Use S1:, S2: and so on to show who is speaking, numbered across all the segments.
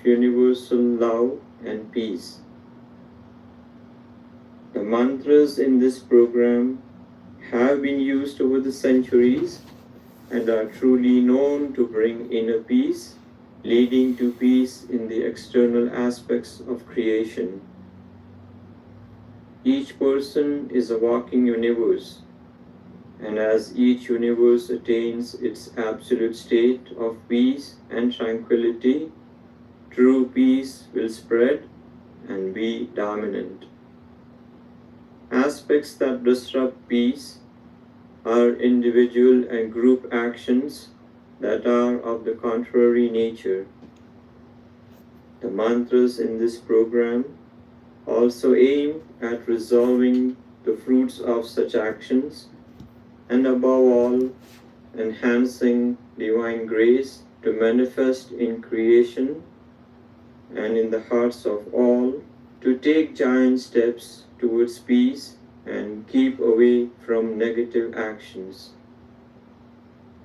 S1: of universal love and peace. The mantras in this program have been used over the centuries and are truly known to bring inner peace, leading to peace in the external aspects of creation. Each person is a walking universe, and as each universe attains its absolute state of peace and tranquility, true peace will spread and be dominant. Aspects that disrupt peace are individual and group actions that are of the contrary nature. The mantras in this program also aim at resolving the fruits of such actions and above all, enhancing divine grace to manifest in creation and in the hearts of all, to take giant steps towards peace and keep away from negative actions.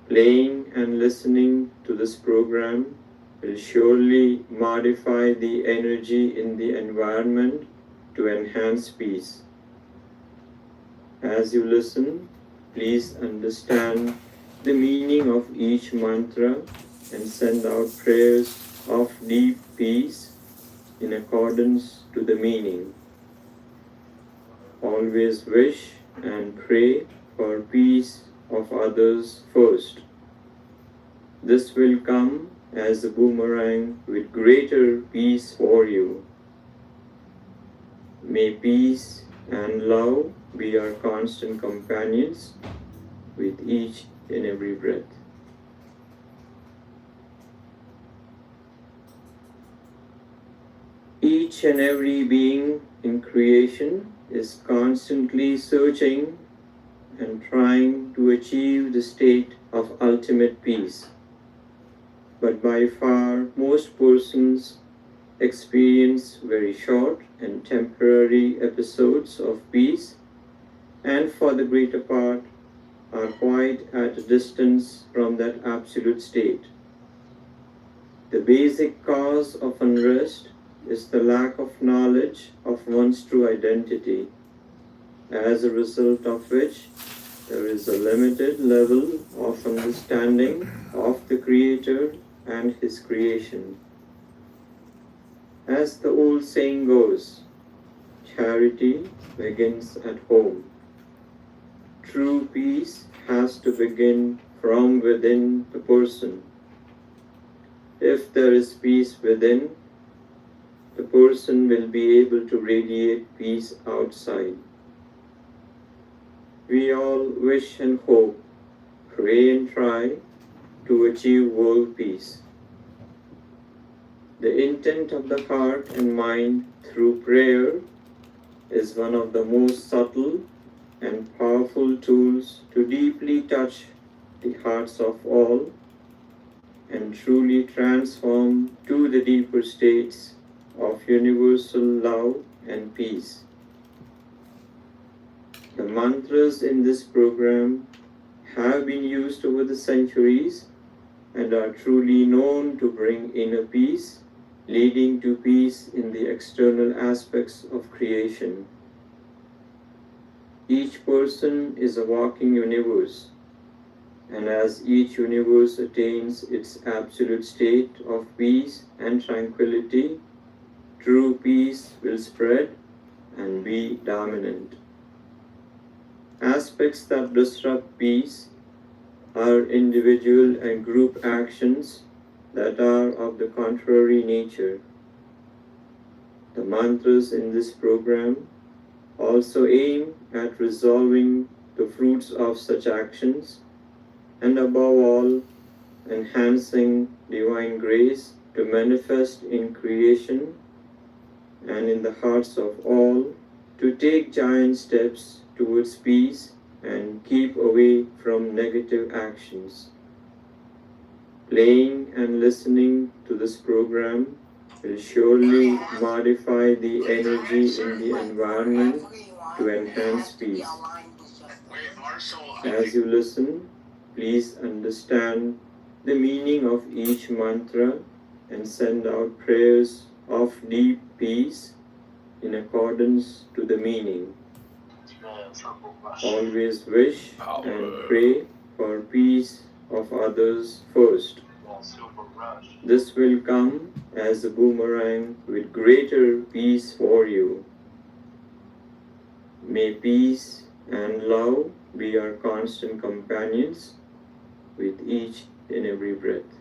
S1: Playing and listening to this program will surely modify the energy in the environment to enhance peace. As you listen, please understand the meaning of each mantra and send out prayers of deep peace in accordance to the meaning. Always wish and pray for peace of others first. This will come as a boomerang with greater peace for you. May peace and love be our constant companions with each and every breath. Each and every being in creation is constantly searching and trying to achieve the state of ultimate peace. But by far, most persons experience very short and temporary episodes of peace, and for the greater part are quite at a distance from that absolute state. The basic cause of unrest is the lack of knowledge of one's true identity, as a result of which there is a limited level of understanding of the Creator and His creation. As the old saying goes, charity begins at home. True peace has to begin from within the person. If there is peace within, the person will be able to radiate peace outside. We all wish and hope, pray and try to achieve world peace. The intent of the heart and mind through prayer is one of the most subtle and powerful tools to deeply touch the hearts of all and truly transform to the deeper states of universal love and peace. The mantras in this program have been used over the centuries and are truly known to bring inner peace, leading to peace in the external aspects of creation. Each person is a walking universe, and as each universe attains its absolute state of peace and tranquility, true peace will spread and be dominant. Aspects that disrupt peace are individual and group actions that are of the contrary nature. The mantras in this program also aim at resolving the fruits of such actions and above all, enhancing divine grace to manifest in creation and in the hearts of all, to take giant steps towards peace and keep away from negative actions. Playing and listening to this program will surely modify the energy in the environment to enhance peace. As you listen, please understand the meaning of each mantra and send out prayers of deep peace in accordance to the meaning. Always wish and pray for peace of others first. This will come as a boomerang with greater peace for you. May peace and love be our constant companions with each and every breath.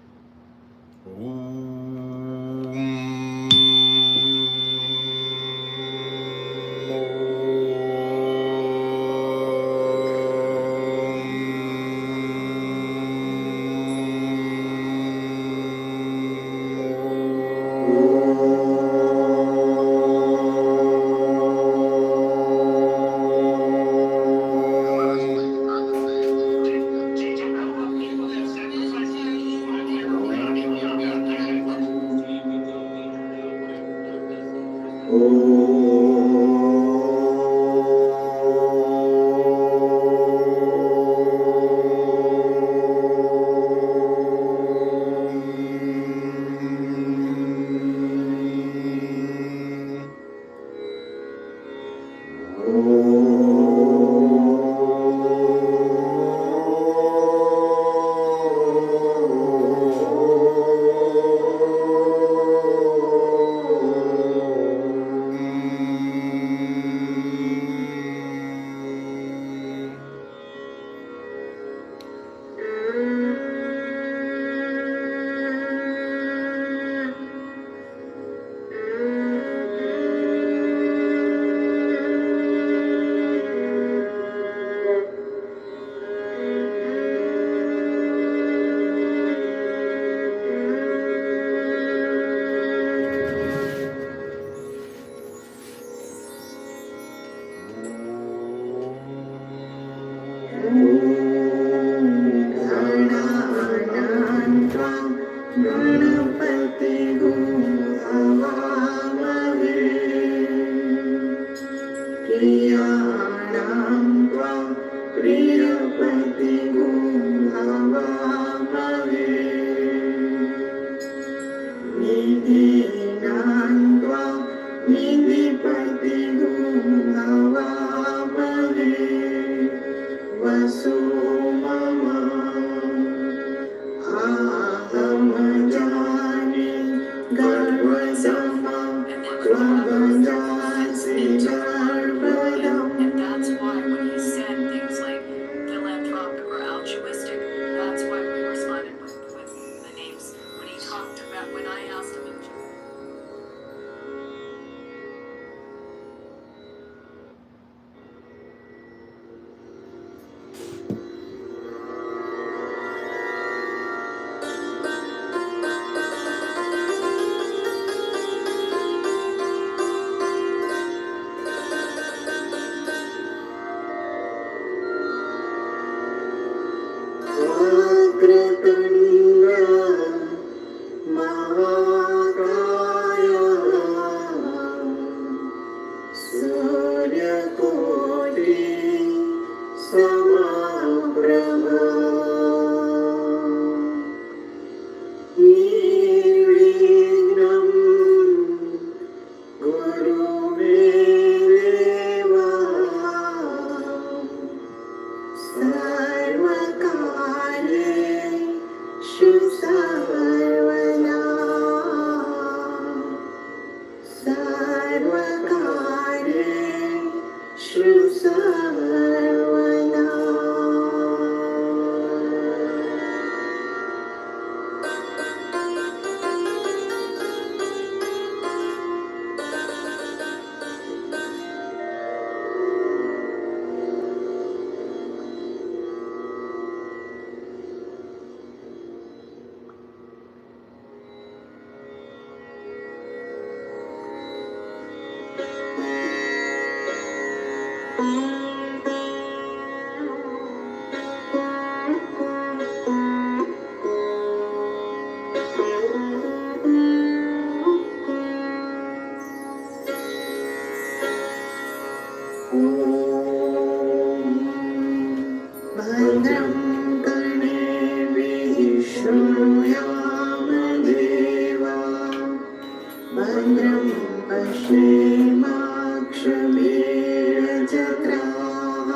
S2: भद्रं पश्येमाक्षभिर्यजत्राः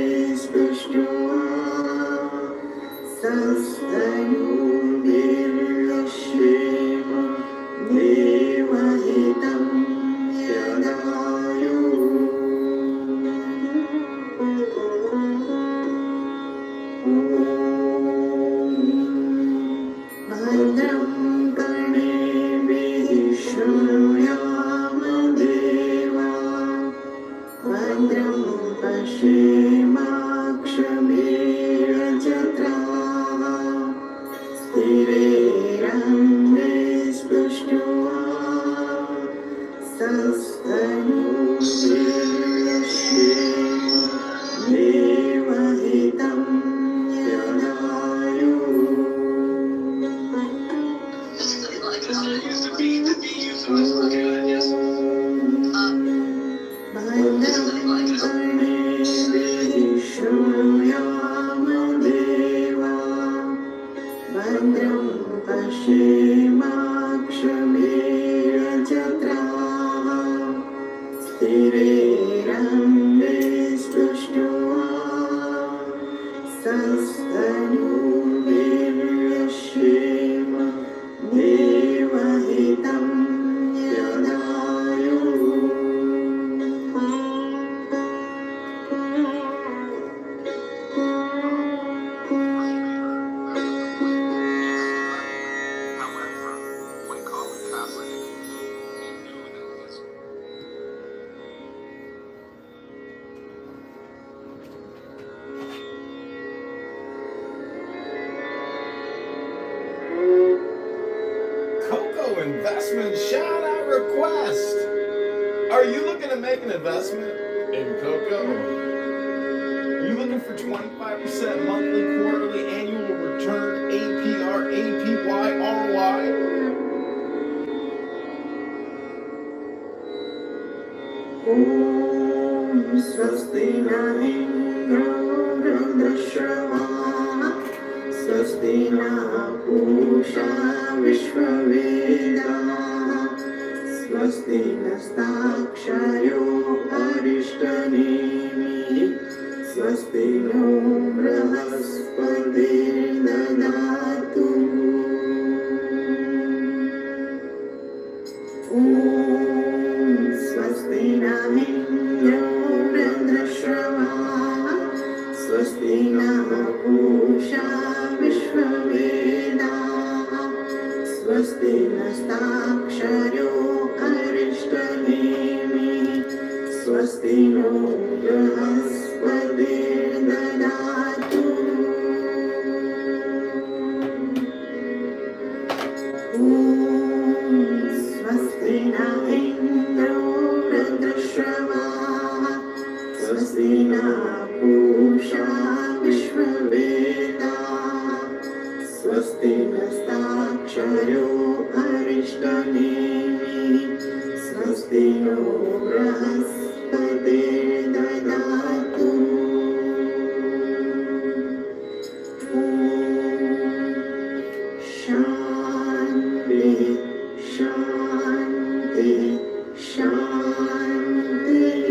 S2: स्थिरैरङ्गैस्तुष्ट्वा सस्तनूभिर्यश्येम देवहितं यदायुः भद्रं कर्णेभिः शृणुयाम देवाः भद्रं पश्येमाक्षभिर्यजत्राः स्थिरैरङ्गैस्तुष्ट्वा सस्तनूभिर्यश्येम देवहितं यदायुः भद्रं कर्णेभिः शृणुयाम देवाः भद्रं पश्येमाक्षभिर्यजत्राः स्थिरैरङ्गैस्तुष्ट्वा सस्तनूभिर्यश्येम देवहितं यदायुः
S3: Coco investment shout out request. Are you looking to make an investment in Coco? Are you looking for 25% monthly, quarterly, annual return, APR, APY, ROI?
S2: ॐ स्वस्ति न इन्द्रो वृद्धश्रवाः स्वस्ति नः पूषा विश्ववेदाः स्वस्ति नस्ताक्षरो अरिष्टनेमिः स्वस्ति नो बृहस्पतिर्दधातु ॐ स्वस्ति न इन्द्रो वृद्धश्रवाः स्वस्ति नः पूषा विश्ववेदाः स्वस्ति नस्ताक्षरो अरिष्टनेमिः स्वस्ति नो बृहस्पतिर्दधातु ॐ स्वस्ति न इन्द्रो वृद्धश्रवाः स्वस्ति नः पूषा विश्ववेदाः स्वस्ति नस्ताक्षरो अरिष्टनेमिः स्वस्ति नो बृहस्पतिर्दधातु ॐ शान्ति शान्ति शान्तिः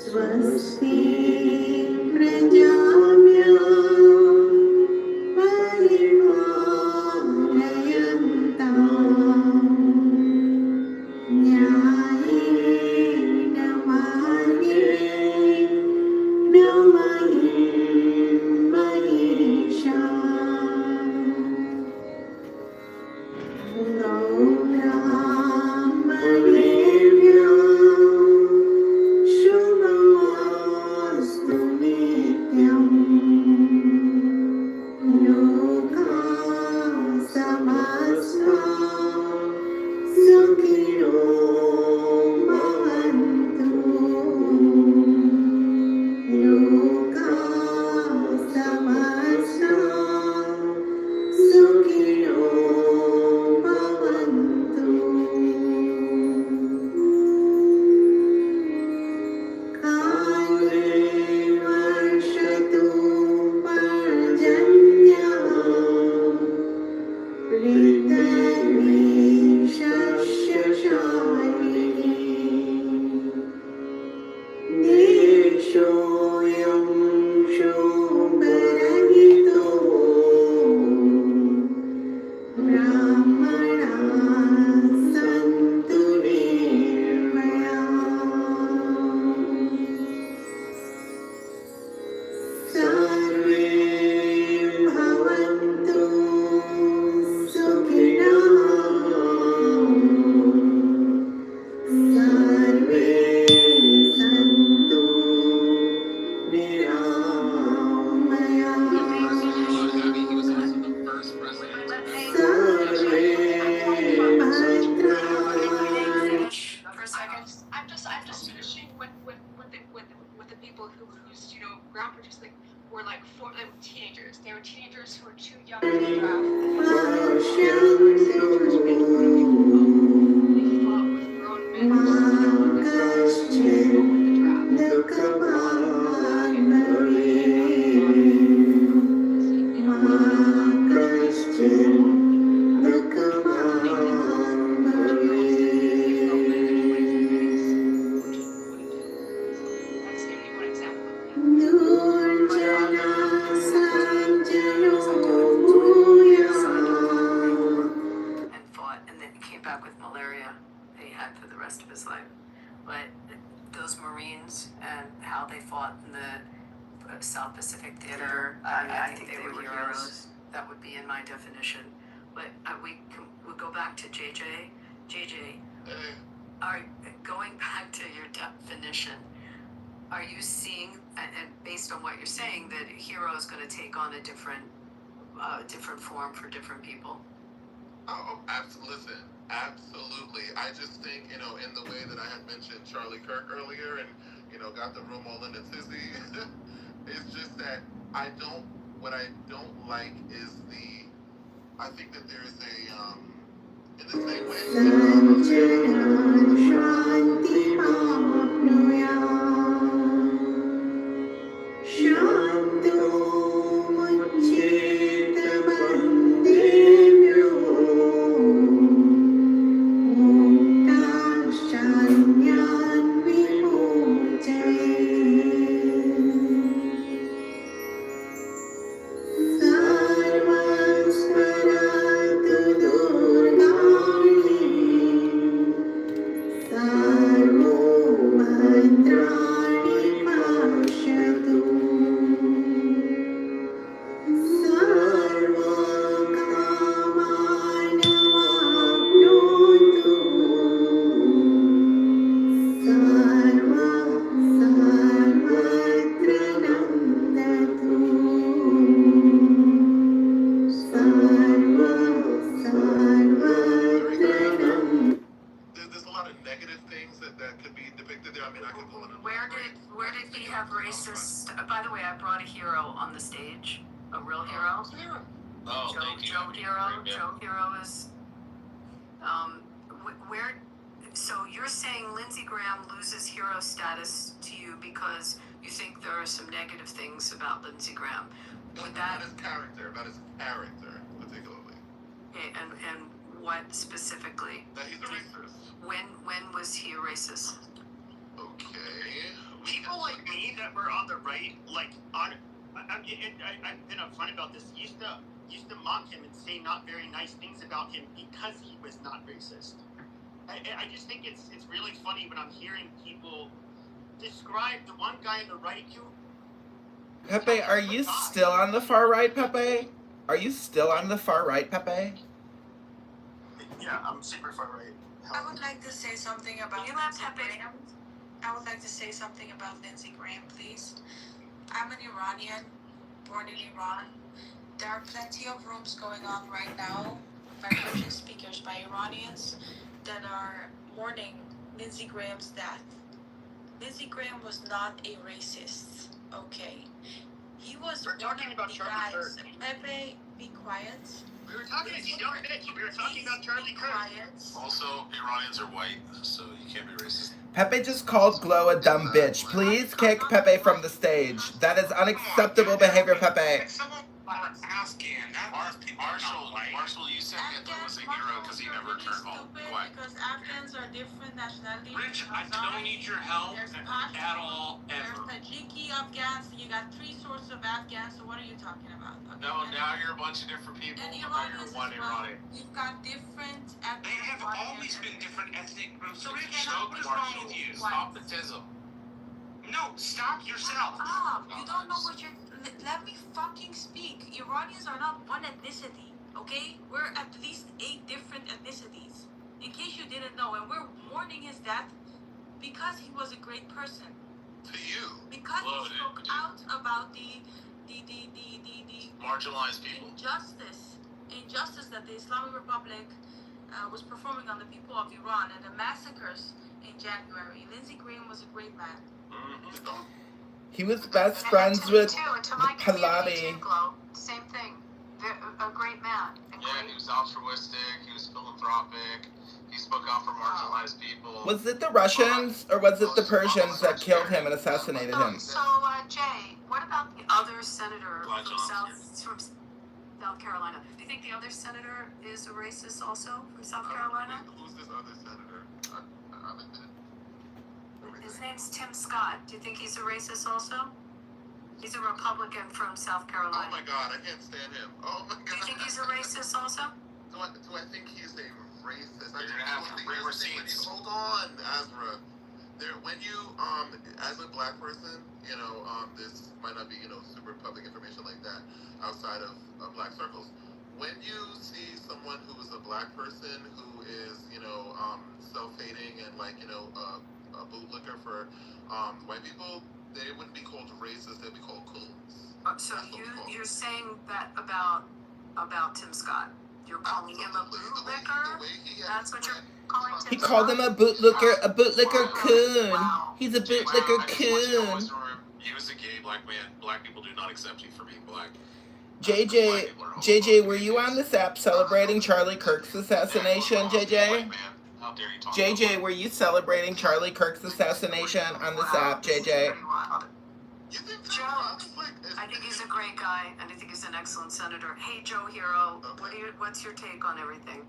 S2: स्वस्ति प्रजा
S4: I'm just finishing with the people whose grandparents were teenagers. They were teenagers who were too young to draft. They fought with grown men over the draft. That's maybe one example of that.
S5: And fought, and then he came back with malaria that he had for the rest of his life. But those Marines and how they fought in the South Pacific Theater, I think they were heroes. That would be in my definition. But we'll go back to JJ. JJ, going back to your definition, are you seeing, and based on what you're saying, that hero is going to take on a different form for different people?
S6: Oh, listen, absolutely. I just think, in the way that I had mentioned Charlie Kirk earlier and, got the room all in a tizzy, it's just that what I don't like is I think that there is in the same way. There's a lot of negative things that could be depicted there. I mean, I could go in and
S5: Where did he have racist? By the way, I brought a hero on the stage, a real hero.
S6: Oh,
S5: Joe Hero.
S6: Yeah.
S5: Joe Hero is. Where? So you're saying Lindsey Graham loses hero status to you because you think there are some negative things about Lindsey Graham? Would that?
S6: About his character, particularly.
S5: Okay, and what specifically?
S6: That he's a racist.
S5: When was he a racist?
S6: Okay.
S7: People like me that were on the right, I've been upfront about this, used to mock him and say not very nice things about him because he was not racist. I just think it's really funny when I'm hearing people describe the one guy on the right who...
S8: Pepe, are you still on the far right, Pepe? Are you still on the far right, Pepe?
S7: Yeah, I'm super far right.
S9: I would like to say something about Lindsey Graham. I would like to say something about Lindsey Graham, please. I'm an Iranian, born in Iran. There are plenty of rooms going on right now by Persian speakers, by Iranians, that are mourning Lindsey Graham's death. Lindsey Graham was not a racist, okay? He was
S7: We're talking about Charlie
S9: guys.
S7: Kirk.
S9: Pepe, be quiet.
S7: We were talking, you don't bitch, we were talking about Charlie Kirk.
S9: Quiet.
S6: Also, Iranians are white, so you can't be racist.
S8: Pepe just called Glow a dumb bitch. Please kick Pepe from the stage. That is unacceptable behavior, Pepe.
S6: Marshall, you said Hitler was a hero because he never returned home. Why?
S9: Because Afghans are different nationalities.
S10: Rich, I don't need your help
S9: There's
S10: at
S9: Pashtuns,
S10: all,
S9: there's
S10: ever.
S9: Tajiki Afghans. You got three sorts of Afghans. So what are you talking about? Okay,
S10: No,
S9: and-
S10: now you're a bunch of different people.
S9: and
S10: Now
S9: Iranians
S10: you're one
S9: as well.
S10: Iranian.
S9: You've got different ethnic.
S10: They have
S9: Iranians
S10: always
S9: and-
S10: been different ethnic groups.
S9: So
S10: Rich,
S9: cannot
S10: what is wrong
S9: be
S10: with you?
S9: white.
S10: Stop the tism. No, stop yourself.
S9: Ah, you don't know what you're. Let me fucking speak. Iranians are not one ethnicity, okay? We're at least 8 different ethnicities. In case you didn't know, and we're mourning his death because he was a great person.
S6: To you.
S9: Because
S10: Loaded,
S9: he spoke
S10: dude.
S9: out about the
S6: Marginalized people.
S9: injustice that the Islamic Republic was performing on the people of Iran and the massacres in January. Lindsey Graham was a great man.
S6: Mm-hmm.
S8: He was best
S4: And
S8: friends
S4: to me
S8: with
S4: too, and to my community
S8: Pahlavi.
S4: too, Glow. Same thing. A great man.
S10: Yeah, he was altruistic, he was philanthropic, he spoke out for marginalized people.
S8: Was it the Russians or was it the Persians that killed him and assassinated him?
S4: So, Jay, what about
S5: The other senator
S10: Black
S5: from
S10: Johnson.
S5: South Carolina. Do you think the other senator is a racist also from South Carolina?
S6: Who's this other senator?
S5: His name's Tim Scott. Do you think he's a racist also? He's a Republican from South
S6: Oh
S5: Carolina.
S6: my God, I can't stand him. Oh my God.
S5: Do you think he's a racist also?
S6: Do I think he's a racist?
S10: You're gonna have to bring receipts.
S6: Hold on, Azra. When you, as a black person, this might not be, super public information like that outside of black circles. When you see someone who is a black person who is, self-hating and a bootlicker for white people, they wouldn't be called racist, they'd be called coons.
S5: So you're saying that about Tim Scott? You're calling him a bootlicker? That's what you're calling Tim Scott?
S8: He called him a bootlicker coon.
S5: Wow.
S8: He's a bootlicker coon.
S10: He was a gay black man. Black people do not accept you for being black.
S8: JJ, were you on this app celebrating Charlie Kirk's assassination, JJ?
S10: How dare you talk
S8: JJ, were you celebrating Charlie Kirk's assassination on this app, JJ?
S6: You think
S5: Joe, I think he's a great guy, and I think he's an excellent senator. Hey, Joe Hero, what's your take on everything?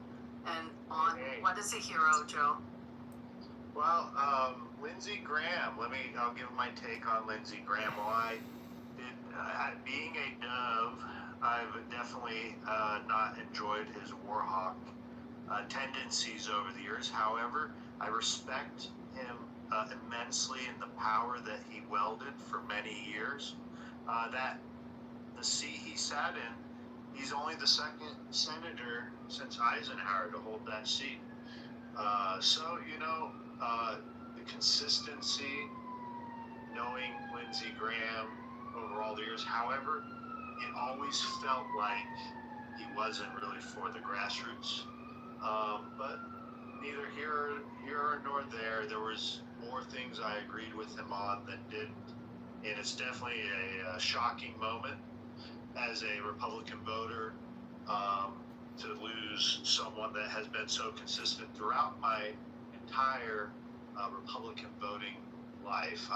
S5: And on what is a hero, Joe?
S11: Well, Lindsey Graham. I'll give my take on Lindsey Graham. Being a dove, I've definitely not enjoyed his war hawk tendencies over the years. However, I respect him immensely in the power that he wielded for many years. That the seat he sat in, he's only the second senator since Eisenhower to hold that seat. The consistency, knowing Lindsey Graham over all the years. However, it always felt like he wasn't really for the grassroots. But neither here nor there. There was more things I agreed with him on than didn't. And it's definitely a shocking moment as a Republican voter to lose someone that has been so consistent throughout my entire Republican voting life.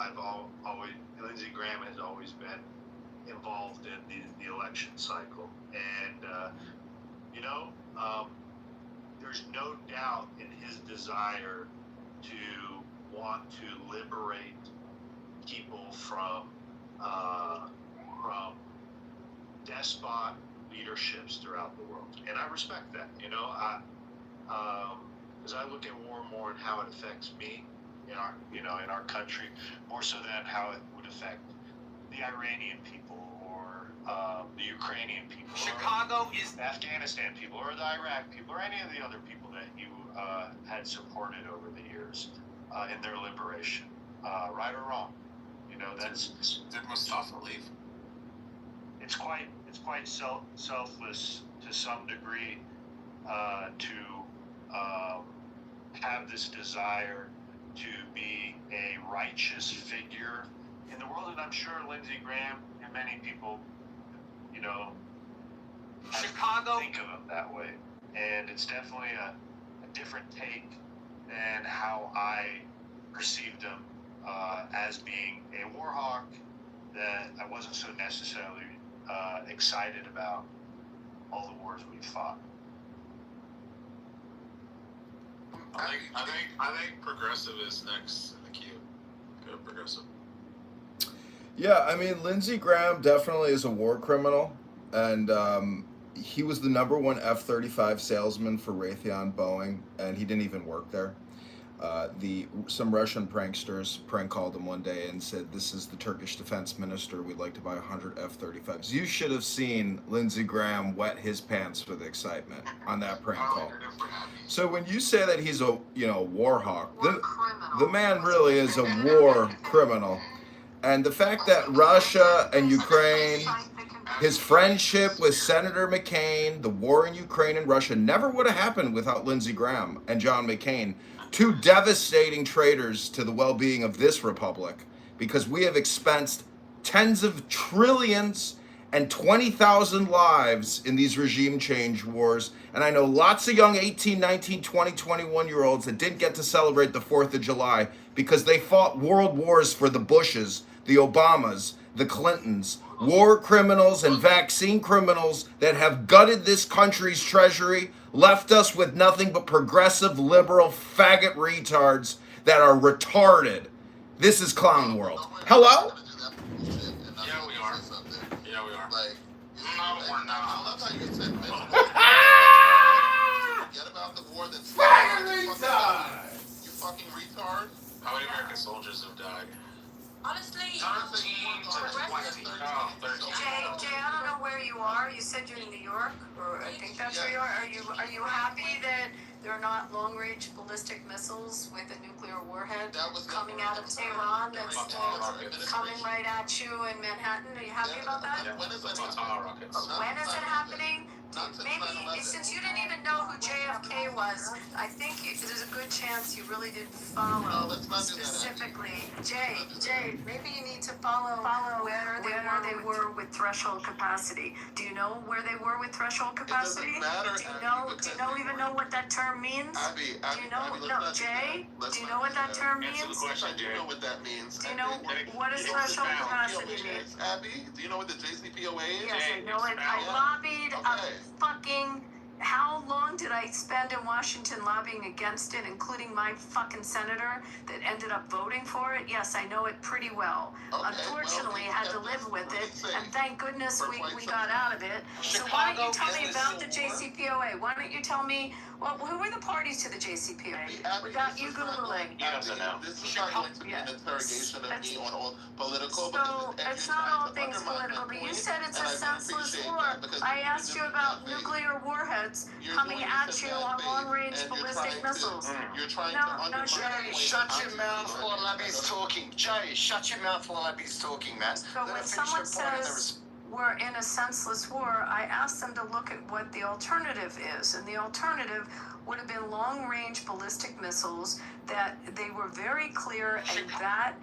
S11: Lindsey Graham has always been involved in the election cycle. And, there's no doubt in his desire to want to liberate people from despot leaderships throughout the world, and I respect that. As I look at war more and how it affects me in our country, more so than how it would affect the Iranian people or the Ukrainian people,
S10: Chicago is
S11: Afghanistan people, or the Iraq people, or any of the other people that you had supported over the years in their liberation, right or wrong. Did
S10: Mustafa leave?
S11: It's quite selfless to some degree to have this desire to be a righteous figure in the world, and I'm sure Lindsey Graham and many people,
S10: Chicago
S11: think of him that way, and it's definitely a different take than how I perceived him as being a war hawk, that I wasn't so necessarily excited about all the wars we fought.
S10: I think progressive is next in the queue. Go progressive.
S8: Yeah, I mean, Lindsey Graham definitely is a war criminal, and he was the #1 F-35 salesman for Raytheon Boeing, and he didn't even work there. Some Russian pranksters prank called him one day and said, "This is the Turkish defense minister. We'd like to buy 100 F-35s." You should have seen Lindsey Graham wet his pants with excitement on that prank call. So when you say that he's a war hawk, the man really is a war criminal. And the fact that Russia and Ukraine, his friendship with Senator McCain, the war in Ukraine and Russia never would have happened without Lindsey Graham and John McCain two devastating traitors to the well-being of this republic, because we have expensed tens of trillions and 20,000 lives in these regime change wars. And I know lots of young 18, 19, 20, 21-year-olds that didn't get to celebrate the 4th of July because they fought world wars for the Bushes, the Obamas, the Clintons, war criminals and vaccine criminals that have gutted this country's treasury, left us with nothing but progressive, liberal, faggot retards that are retarded. This is clown world. Hello?
S10: Yeah, we are. Yeah, we are.
S6: Like,
S10: No, we're
S6: I
S10: not.
S6: love how you said miserable. Forget about the war that's you fucking retard.
S10: How many American soldiers have died?
S9: Honestly,
S10: 13 to 20. Oh, 13.
S5: Jay, I don't know where you are. You said you're in New York, or I think that's where you are. Are you happy that there are not long-range ballistic missiles with a nuclear warhead coming out of Tehran that's coming right at you in Manhattan? Are you happy about that?
S10: Yeah,
S6: When is that
S10: Tomahawk rockets.
S5: When is it happening? Maybe since you didn't even know who JFK was, I think there's a good chance you really didn't follow specifically. Jay, maybe you need to follow where they were with threshold capacity. Do you know where they were with threshold capacity?
S6: matter,
S5: Do you
S6: Abby,
S5: know even know what that term means?
S6: Abby,
S5: Do you know?
S6: let's
S5: No,
S6: not do
S5: Jay.
S6: that. Let's
S5: Do you
S6: not
S5: know what
S6: do
S5: that term
S10: Answer the
S5: means?
S10: question,
S6: I do
S10: Jay.
S6: know what that means.
S5: Do you know what is threshold capacity mean?
S6: Abby, do you know what the JCPOA is?
S5: Yes, I know it. I
S6: Yeah.
S5: lobbied
S6: Okay.
S5: a fucking. How long did I spend in Washington lobbying against it, including my fucking senator that ended up voting for it? Yes, I know it pretty well.
S6: Okay,
S5: Unfortunately, I had to live with it, and thank goodness
S6: For
S5: we
S6: quite
S5: got
S6: some
S5: out of it. So why don't you tell me about the JCPOA? Why don't you tell me, well, who were the parties to the JCPOA?
S6: Abby,
S5: Without
S6: this
S5: you
S6: is not
S5: Googling.
S10: You doesn't know.
S6: This is not going to be an interrogation of me on all political.
S5: So
S6: because
S5: it's
S6: you're
S5: not
S6: trying
S5: all
S6: to
S5: things
S6: undermine my
S5: political, but you
S6: point,
S5: said it's
S6: and
S5: a
S6: I
S5: senseless
S6: appreciate
S5: war.
S6: that, because
S5: I
S6: you're
S5: asked you
S6: doing
S5: about
S6: bad faith.
S5: nuclear warheads
S6: You're
S5: coming
S6: doing
S5: at
S6: this in
S5: you
S6: bad
S5: on
S6: faith,
S5: long-range
S6: and you're
S5: ballistic
S6: trying to-
S5: missiles.
S6: You're trying
S5: No,
S6: to
S5: no,
S6: undermine
S5: Jay,
S6: my point.
S2: Shut your mouth while Abby's talking. Jay, shut your mouth while Abby's talking, man.
S5: So
S2: Let her
S5: when
S2: finish
S5: someone
S2: her point and
S5: says we're in a senseless war, I asked them to look at what the alternative is. And the alternative would have been long-range ballistic missiles that they were very clear in that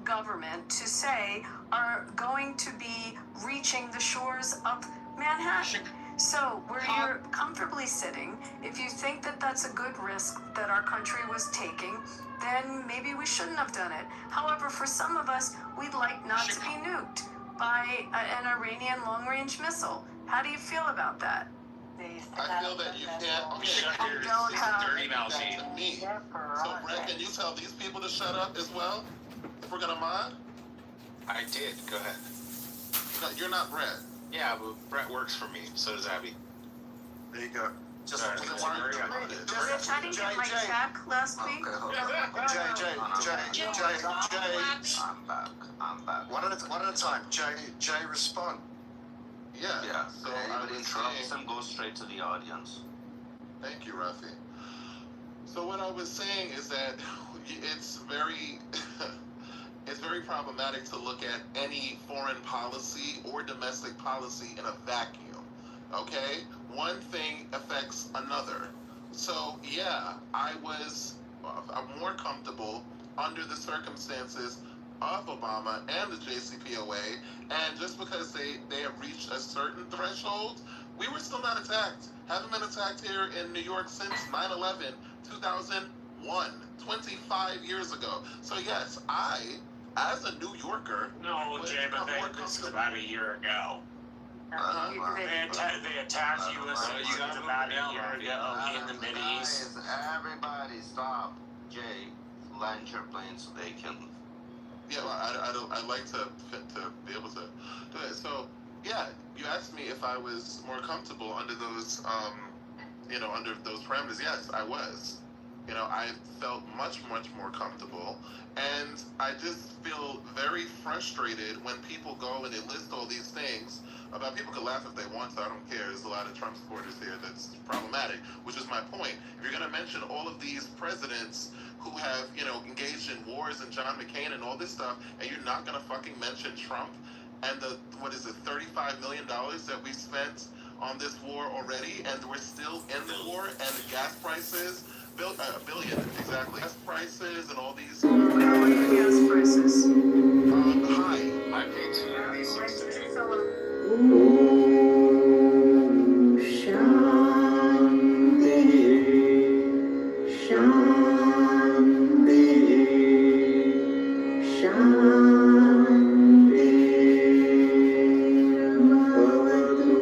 S5: government to say are going to be reaching the shores of Manhattan. So where you're comfortably sitting, if you think that that's a good risk that our country was taking, then maybe we shouldn't have done it. However, for some of us, we'd like not to be nuked by an Iranian long-range missile. How do you feel about that?
S6: I feel that you can't.
S10: Shut your
S5: Don't have-
S10: dirty mouth,
S6: that
S10: Gene.
S6: to me. So, Brett, can you tell these people to shut up as well? If we're gonna mod?
S10: I did. Go ahead.
S6: No, you're not Brett.
S10: Yeah, but Brett works for me. So does Abby.
S2: There you go. Just
S10: Alright.
S2: just
S6: Why
S2: one-
S6: are you promoted?
S5: I didn't get my check last week.
S2: Jay. I'm back. One at a time. Jay, respond.
S6: Yeah. So I was saying.
S12: and go straight to the audience.
S6: Thank you, Rafi. So what I was saying is that it's very, it's very problematic to look at any foreign policy or domestic policy in a vacuum. Okay, one thing affects another. So yeah, I'm more comfortable under the circumstances of Obama and the JCPOA, and just because they have reached a certain threshold, we were still not attacked. Haven't been attacked here in New York since 9/11, 2001, 25 years ago. So yes, I, as a New Yorker,
S13: No,
S6: would
S13: Jay, but
S6: become more
S13: this is
S6: comfortable.
S13: about a year ago. They attacked U.S. citizens about a year ago in the Mideast.
S12: Everybody stop. Jay, land your plane so they can.
S6: Yeah, well, I'd like to be able to do it. So, yeah, you asked me if I was more comfortable under those, under those parameters. Yes, I was. I felt much more comfortable. And I just feel very frustrated when people go and they list all these things about, people can laugh if they want to, I don't care. There's a lot of Trump supporters here that's problematic, which is my point. If you're going to mention all of these presidents who have, engaged in wars, and John McCain and all this stuff, and you're not going to fucking mention Trump and the, $35 million that we spent on this war already, and we're still in the war, and the gas prices billion, exactly. Gas prices and all these.
S5: What are your gas prices?
S6: High.
S10: I paid
S1: Shanti, Shanti, Shanti Bhavatu.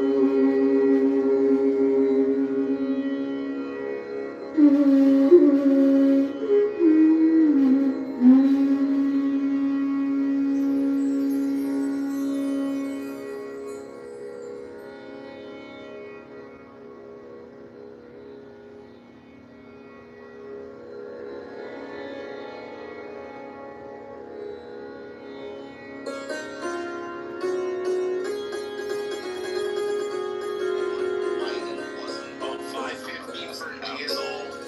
S10: about $5.50 for diesel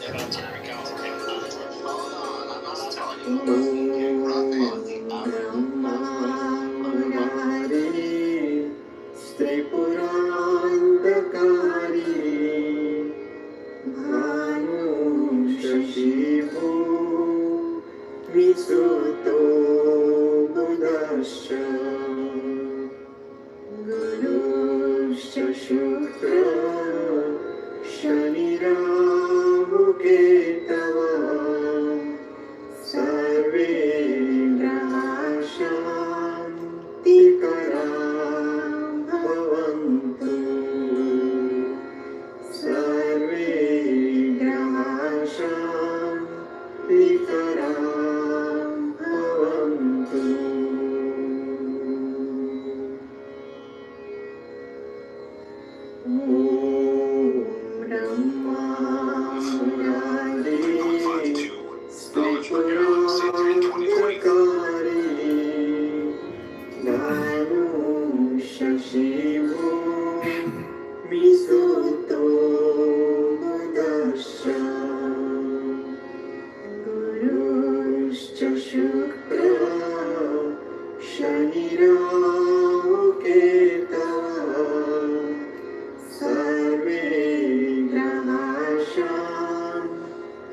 S10: and on certain accounts it came to
S12: Hold on, I'm not telling you. Shani Rahu Ketava Sarve Shanti Bhavantu. Sarve Shanti Bhavantu.
S10: $3.52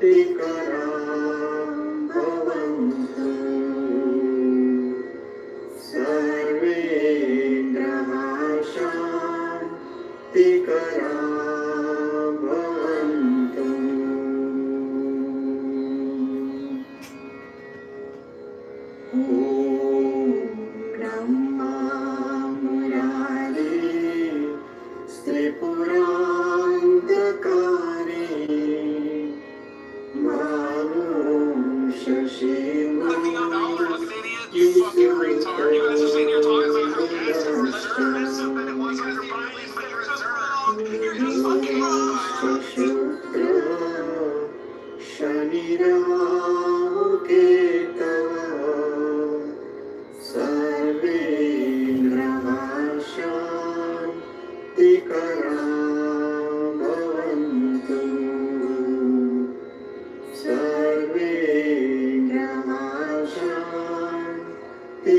S10: per gallon, say You fucking retard. You guys are sitting here talking about how gas is more expensive than it was on your buying list, but you're just wrong. You're just fucking wrong.
S1: Shani Rahu Ketava Sarve Shanti Bhavantu. Sarve Shanti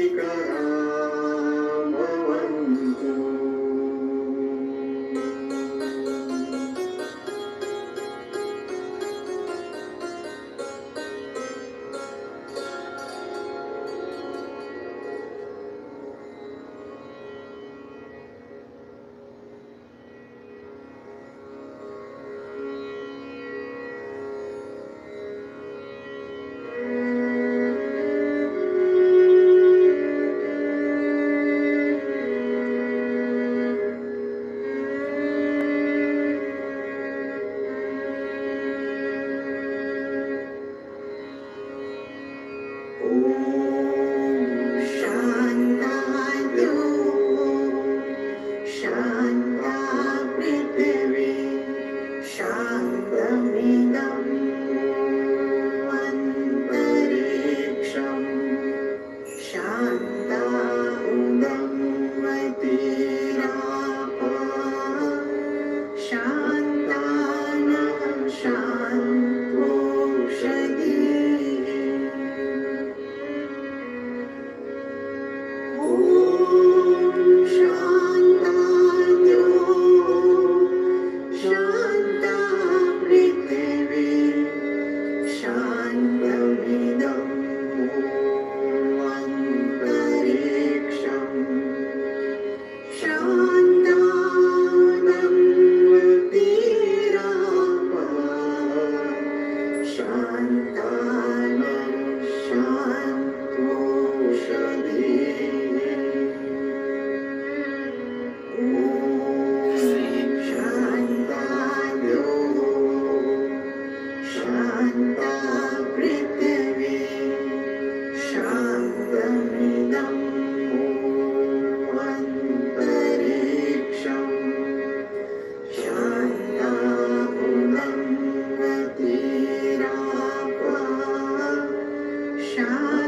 S14: Shanti.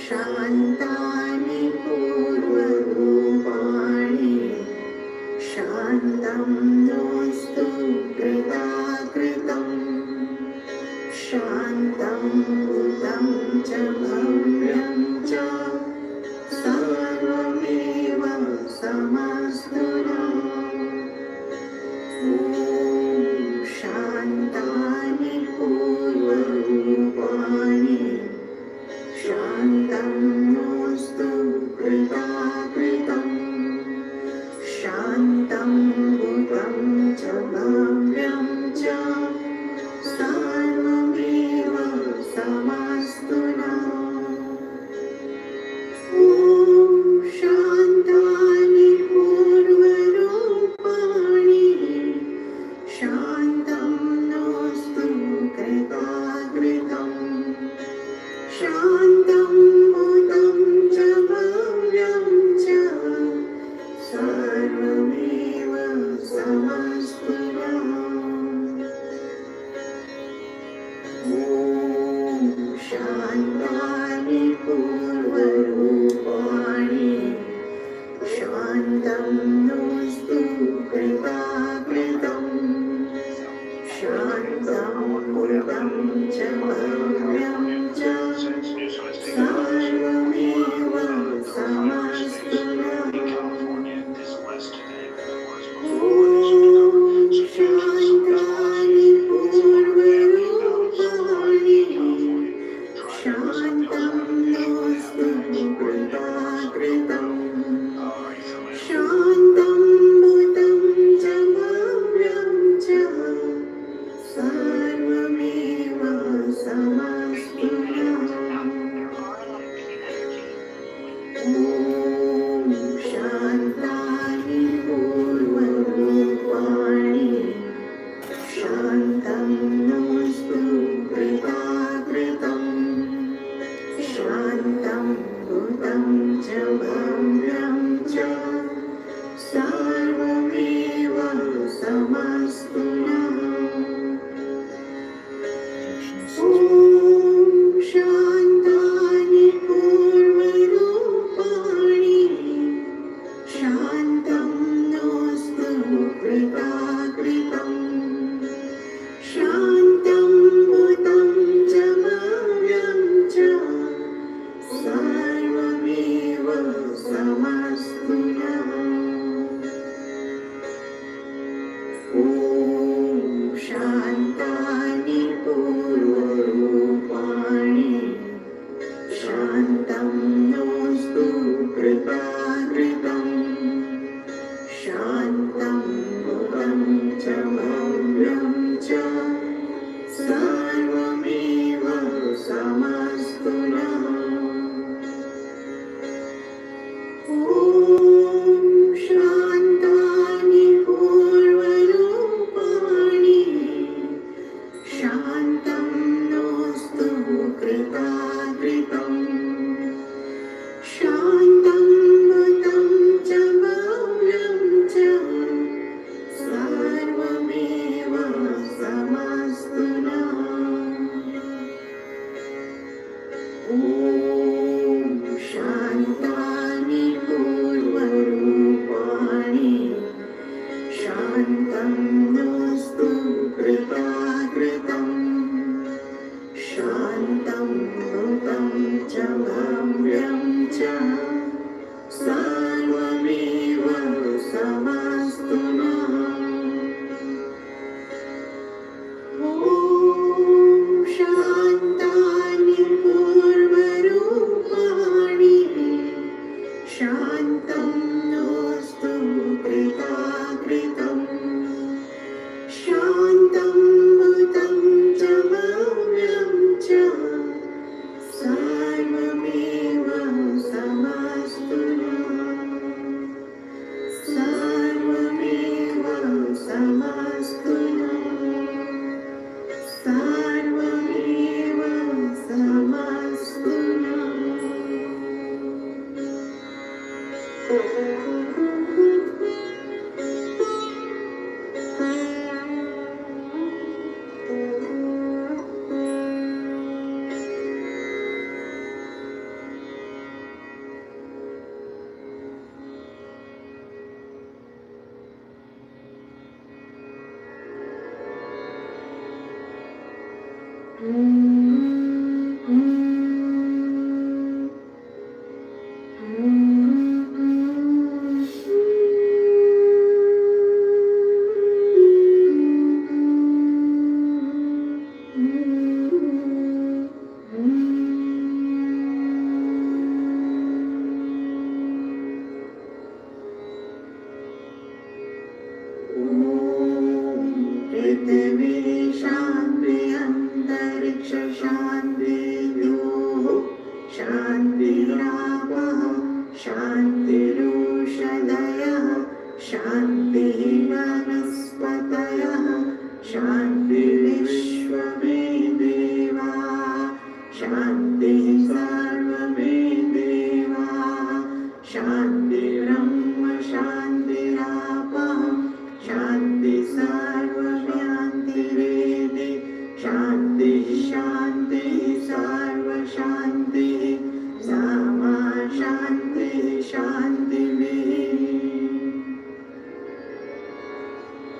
S14: शान्तानि पूर्वरूपाणि शान्तं नोऽस्तु कृताकृतं शान्तं भूतं च भव्यं च सर्वमेव समस्तु नः। ॐ शान्तानि पूर्वरूपाणि शान्तं नोऽस्तु कृताकृतं शान्तं भूतं च भव्यं च सर्वमेव समस्तु नः। ॐ शान्तानि पूर्वरूपाणि शान्तं नोऽस्तु कृताकृतं शान्तं भूतं च भव्यं च सर्वमेव समस्तु नः। ॐ शान्तानि पूर्वरूपाणि शान्तं नोऽस्तु कृताकृतं शान्तं भूतं च भव्यं च सर्वमेव समस्तु नः। ॐ शान्तानि पूर्वरूपाणि शान्तं नोऽस्तु कृताकृतं शान्तं भूतं च भव्यं च सर्वमेव समस्तु नः। ॐ पृथिवी शान्ति अन्तरिक्ष शान्ति द्योः शान्तिरापः शान्तिरोषधयः शान्तिः वनस्पतयः शान्तिर्विश्वमे देवा शान्तिः सर्वमे देवा शान्तिर्ब्रह्म शान्तिरापः शान्ति सर्वशान्तिरेधि शान्तिः शान्तिः सर्वशान्तिः सामा शान्तिः शान्तिः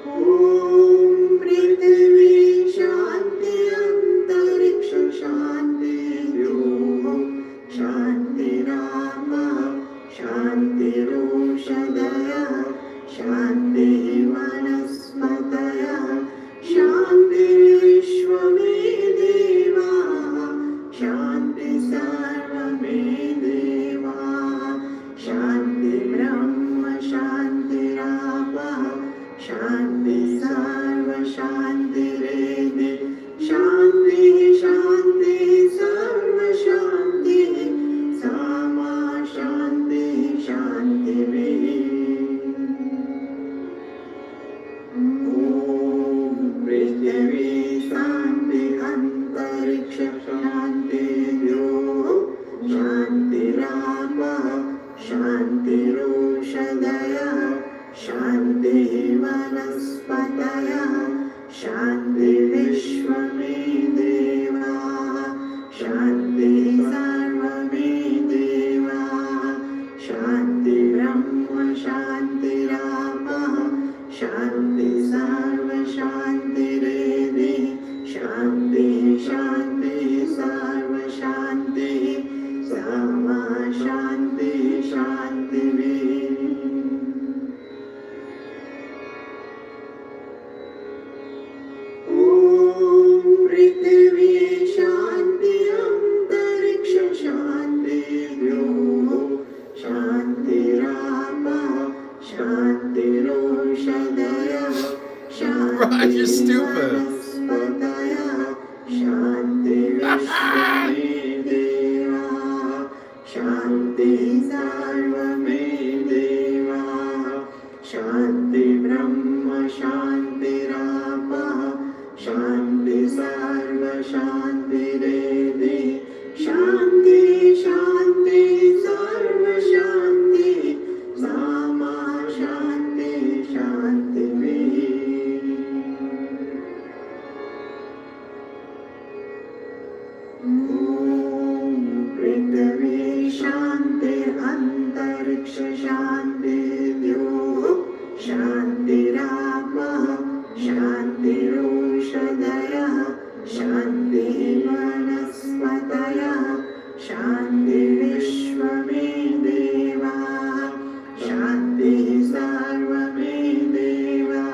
S14: ॐ पृथिवी शान्ति अन्तरिक्ष शान्ति द्योः शान्तिरापः शान्तिरोषधयः शान्तिः वनस्पतयः शान्तिर्विश्वमे देवा शान्ति सर्वमे देवा शान्तिर्ब्रह्म शान्तिरापः शान्ति सर्वशान्तिरेधि शान्तिः शान्तिः सर्वशान्तिः सामा शान्तिः शान्तिः ॐ पृथिवी शान्ति अन्तरिक्ष शान्ति द्योः शान्तिरापः शान्तिरोषधयः शान्तिः वनस्पतयः शान्तिर्विश्वमे देवा शान्तिः सर्वमे देवा शान्तिर्ब्रह्म शान्तिरापः शान्ति सर्वशान्तिरेधि शान्तिः शान्तिः सर्वशान्तिः सामा शान्तिः शान्तिः ॐ पृथिवी शान्ति अन्तरिक्ष शान्ति द्योः शान्तिरापः शान्तिरोषधयः
S3: Rod, you're stupid.
S14: वनस्पतयः शान्तिर्विश्वमे देवा शान्तिः सर्वमे देवा शान्तिर्ब्रह्म शान्तिरापः शान्ति सर्वशान्तिरेधि शान्तिः शान्तिः सर्वशान्तिः सामा शान्तिः शान्तिः ॐ पृथिवी शान्ति अन्तरिक्ष शान्ति द्योः शान्तिरापः शान्तिरोषधयः शान्तिः वनस्पतयः शान्तिर्विश्वमे देवा शान्तिः सर्वमे देवा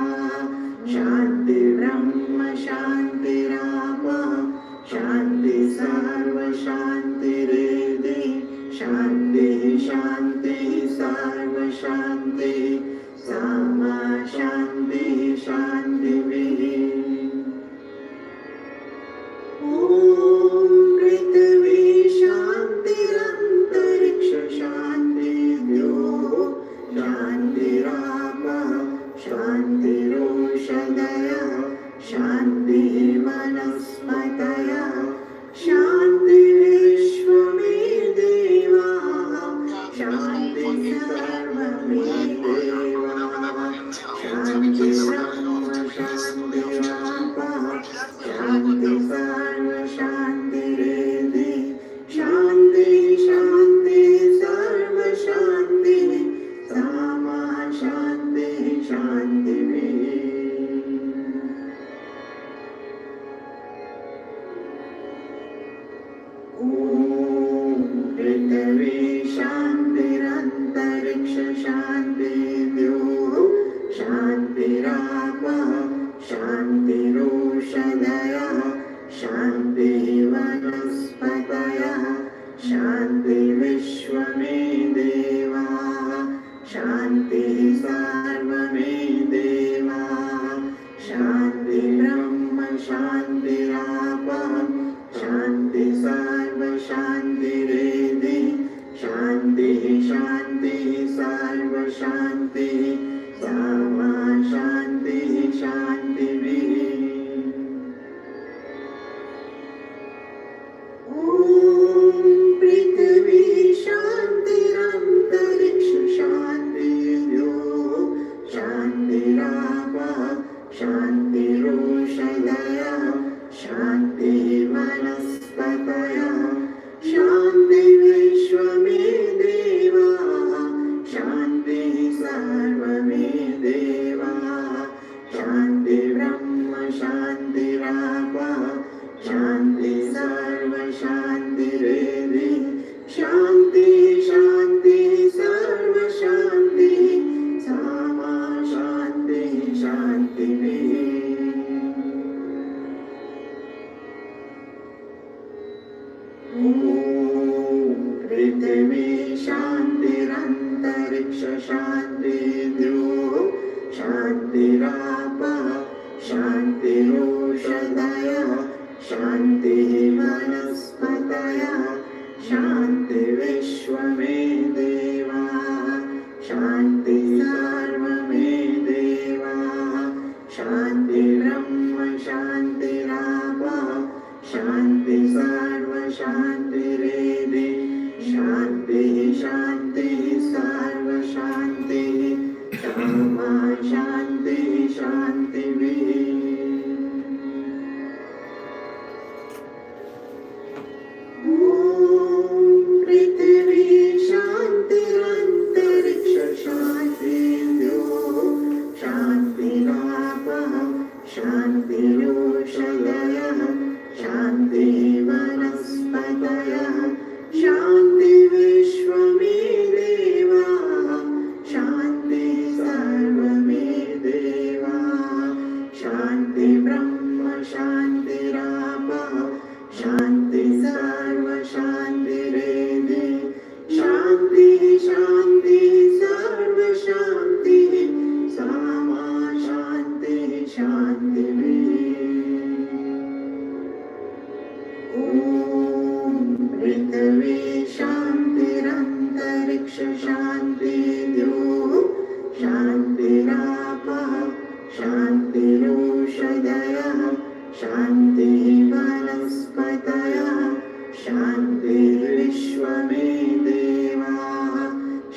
S14: शान्तिर्ब्रह्म शान्तिरापः शान्ति सर्वशान्तिरेधि शान्तिः शान्तिः सर्वशान्तिः सामा शान्तिः शान्तिः ॐ पृथिवी शान्तिरन्तरिक्ष शान्ति द्योः शान्तिरापः शान्तिरोषधयः शान्तिः वनस्पतयः शान्तिर्विश्वमे देवा शान्तिः सर्वमे देवा शान्तिर्ब्रह्म शान्तिरापः शान्ति सर्वशान्तिरेधि शान्तिः शान्तिः सर्वशान्तिः सामा शान्तिः शान्तिः ॐ पृथिवी शान्तिरन्तरिक्ष शान्तिर्द्योः शान्तिरापः शान्तिरोषधयः शान्तिः वनस्पतयः शान्तिर्विश्वमे देवाः शान्तिः सर्वमे देवाः शान्तिर्ब्रह्म शान्तिरापः शान्ति सर्वशान्तिरेधि शान्तिः शान्तिः सर्वशान्तिः सामा शान्तिः शान्तिभिः ॐ पृथिवी शान्तिरन्तरिक्ष शान्तिर्द्योः शान्तिरापः शान्तिरोषधयः शान्तिः वनस्पतयः शान्तिर्विश्वमे देवाः शान्तिः सर्वमे देवाः शान्तिर्ब्रह्म शान्तिरापः शान्तिः सर्वशान्तिरेधि शान्तिः शान्तिः सर्वशान्तिः सामा शान्तिः शान्तिभिः ॐ पृथिवी शान्तिरन्तरिक्ष शान्तिर्द्योः शान्तिरापः शान्तिरोषधयः शान्तिः वनस्पतयः शान्तिर्विश्वमे देवाः शान्तिः सर्वमे देवाः शान्तिर्ब्रह्म शान्तिरापः शान्तिः सर्वशान्तिरेधि शान्तिः शान्तिः सर्वशान्तिः सामा शान्तिः शान्तिभिः ॐ पृथिवी शान्तिरन्तरिक्ष शान्तिर्द्योः शान्तिरापः शान्तिरोषधयः शान्तिः वनस्पतयः शान्तिर्विश्वमे देवाः शान्तिः सर्वमे देवाः शान्तिर्ब्रह्म शान्तिरापः शान्तिः सर्वशान्तिरेधि शान्तिः शान्तिः सर्वशान्तिः सामा शान्तिः शान्तिभिः ॐ पृथिवी शान्तिरन्तरिक्ष शान्तिर्द्योः शान्तिरापः शान्तिरोषधयः शान्तिः वनस्पतयः शान्तिर्विश्वमे देवाः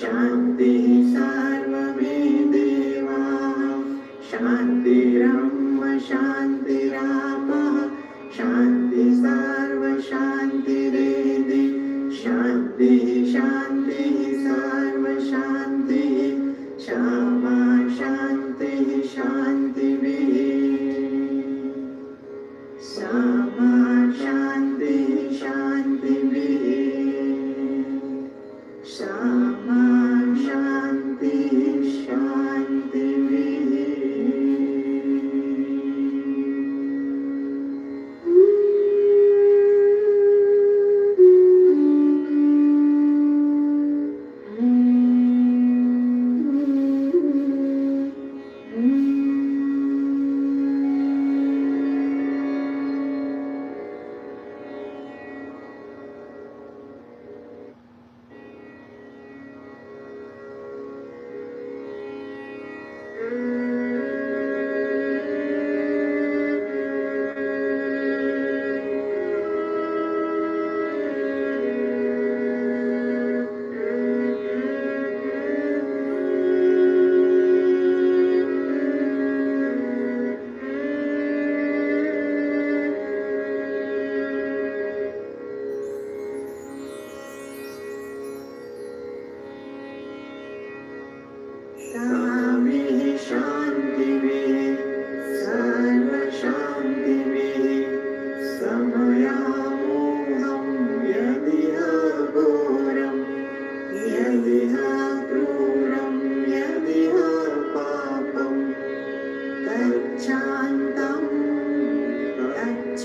S14: शान्तिः सर्वमे देवाः शान्तिर्ब्रह्म शान्तिरापः शान्तिः सर्वशान्तिरेधि शान्तिः शान्तिः सर्वशान्तिः सामा शान्तिः शान्तिभिः सामा शान्तिः शान्तिभिः सामा शान्तिः शान्तिभिः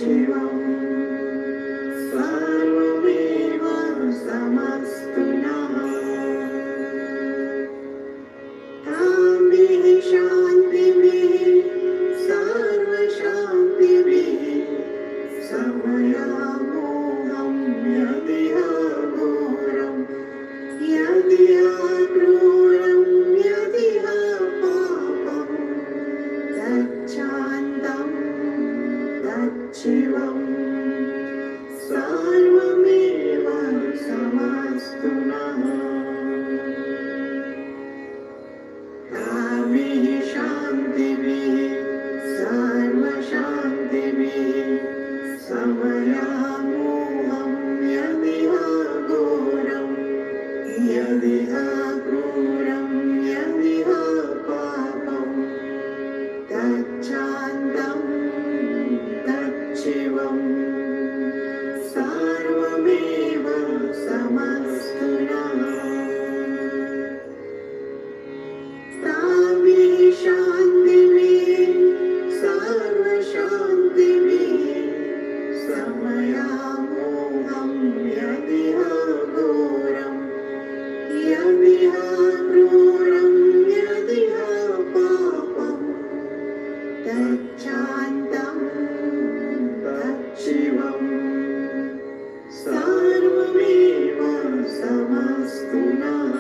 S14: तच्चिवं सर्वमेव समस्तु नः ताभिः शान्तिभिः सर्वशान्तिभिः समयामोहं यदिह घोरं यदिह क्रूरं यदिह पापं तच्छान्तं तच्छिवं सर्वमेव समस्तु नः ताभिः शान्तिभिः सर्वशान्तिभिः समयामोहं यदिह घोरं यदिह क्रूरं यदिह पापं तच्छान्तं तच्छिवं सर्वमेव समस्तु नः ताभिः शान्तिभिः सर्वशान्तिभिः समयामोहं यदिह घोरं यदिह क्रूरं यदिह पापं तच्छान्तं तच्छिवं सर्वमेव समस्तु नः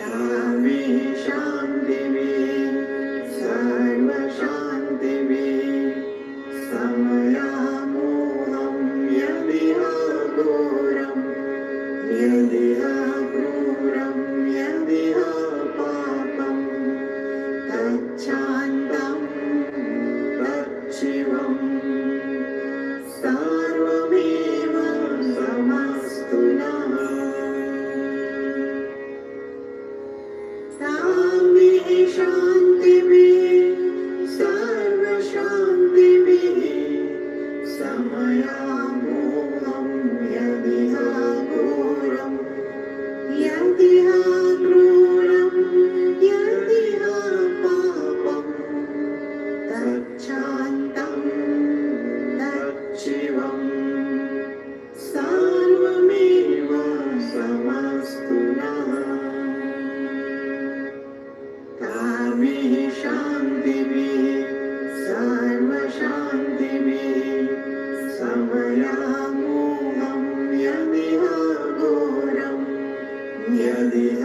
S14: ताभिः शान्तिभिः सर्वशान्तिभिः समयामोहं यदिह घोरं यदिह क्रूरं यदिह पापं तच्छान्तं तच्छिवं सर्वमेव समस्तु नः ताभिः शान्तिभिः सर्वशान्तिभिः समयामोहं यदिह घोरं यदिह क्रूरं यदिह पापं तच्छान्तं तच्छिवं सर्वमेव समस्तु नः ताभिः शान्तिभिः सर्वशान्तिभिः समयामोहं यदिह घोरं यदिह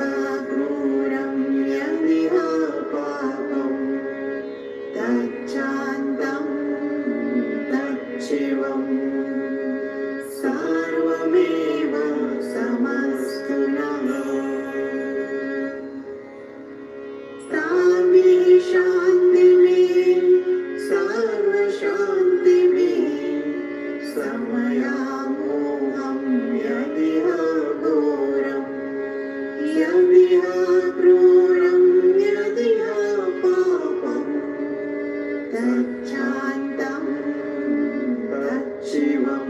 S14: क्रूरं यदिह पापं तच्छान्तं तच्छिवं सर्वमेव समस्तु नः ताभिः शान्तिभिः सर्वशान्तिभिः समयामोहं यदिह घोरं यदिह क्रूरं यदिह पापं तच्छान्तं तच्छिवं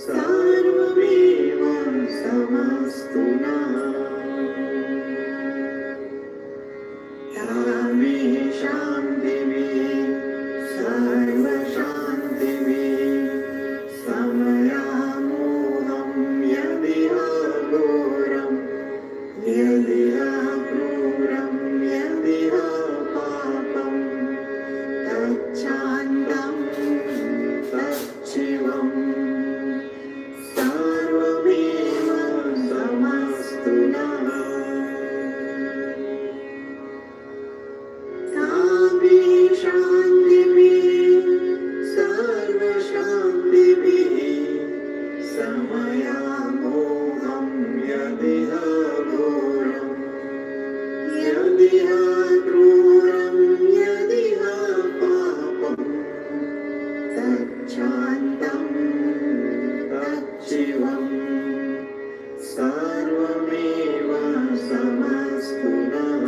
S14: सर्वमेव समस्तु नः ताभिः शान्तिभिः सर्वशान्तिभिः समयामोहं यदिह घोरं यदिह क्रूरं यदिह पापं तच्छान्तं तच्छिवं सर्वमेव समस्तु नः ताभिः शान्तिभिः सर्वशान्तिभिः समयामोहं यदिह घोरं यदिह क्रूरं यदिह पापं तच्छान्तं तच्छिवं सर्वमेव समस्तु नः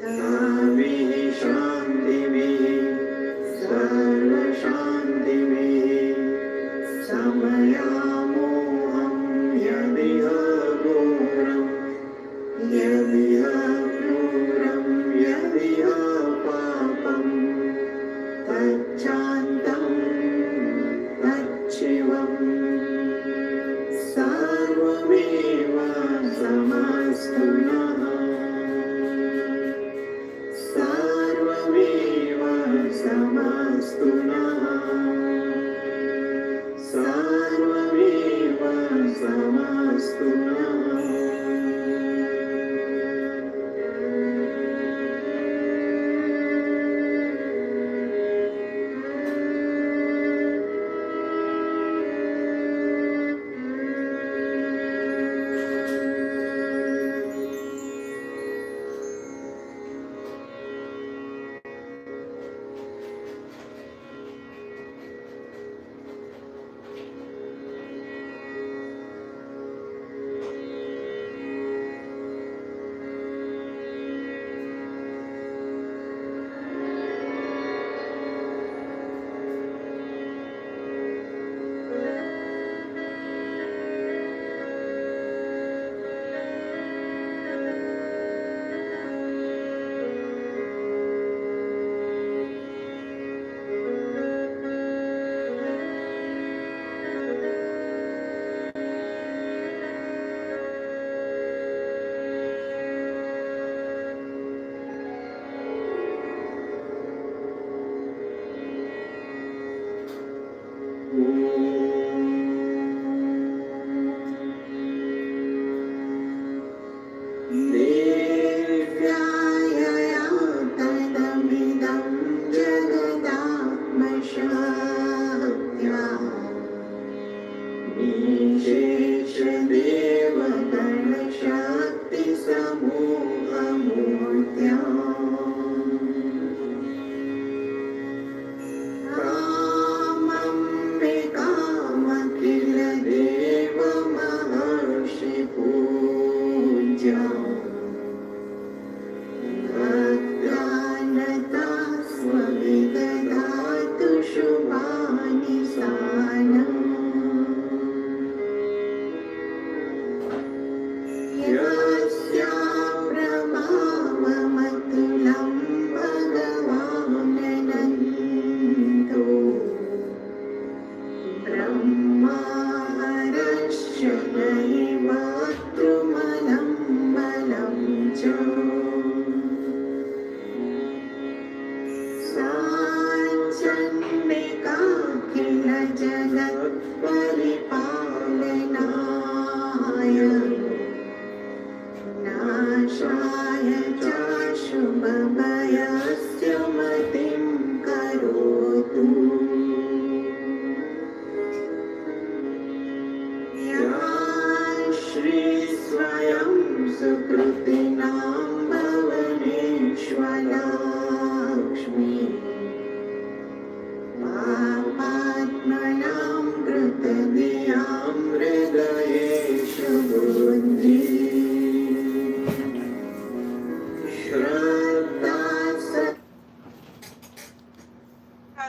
S14: ताभिः शान्तिभिः सर्वशान्तिभिः समयामोहं यदिह घोरं यदिह क्रूरं Samastu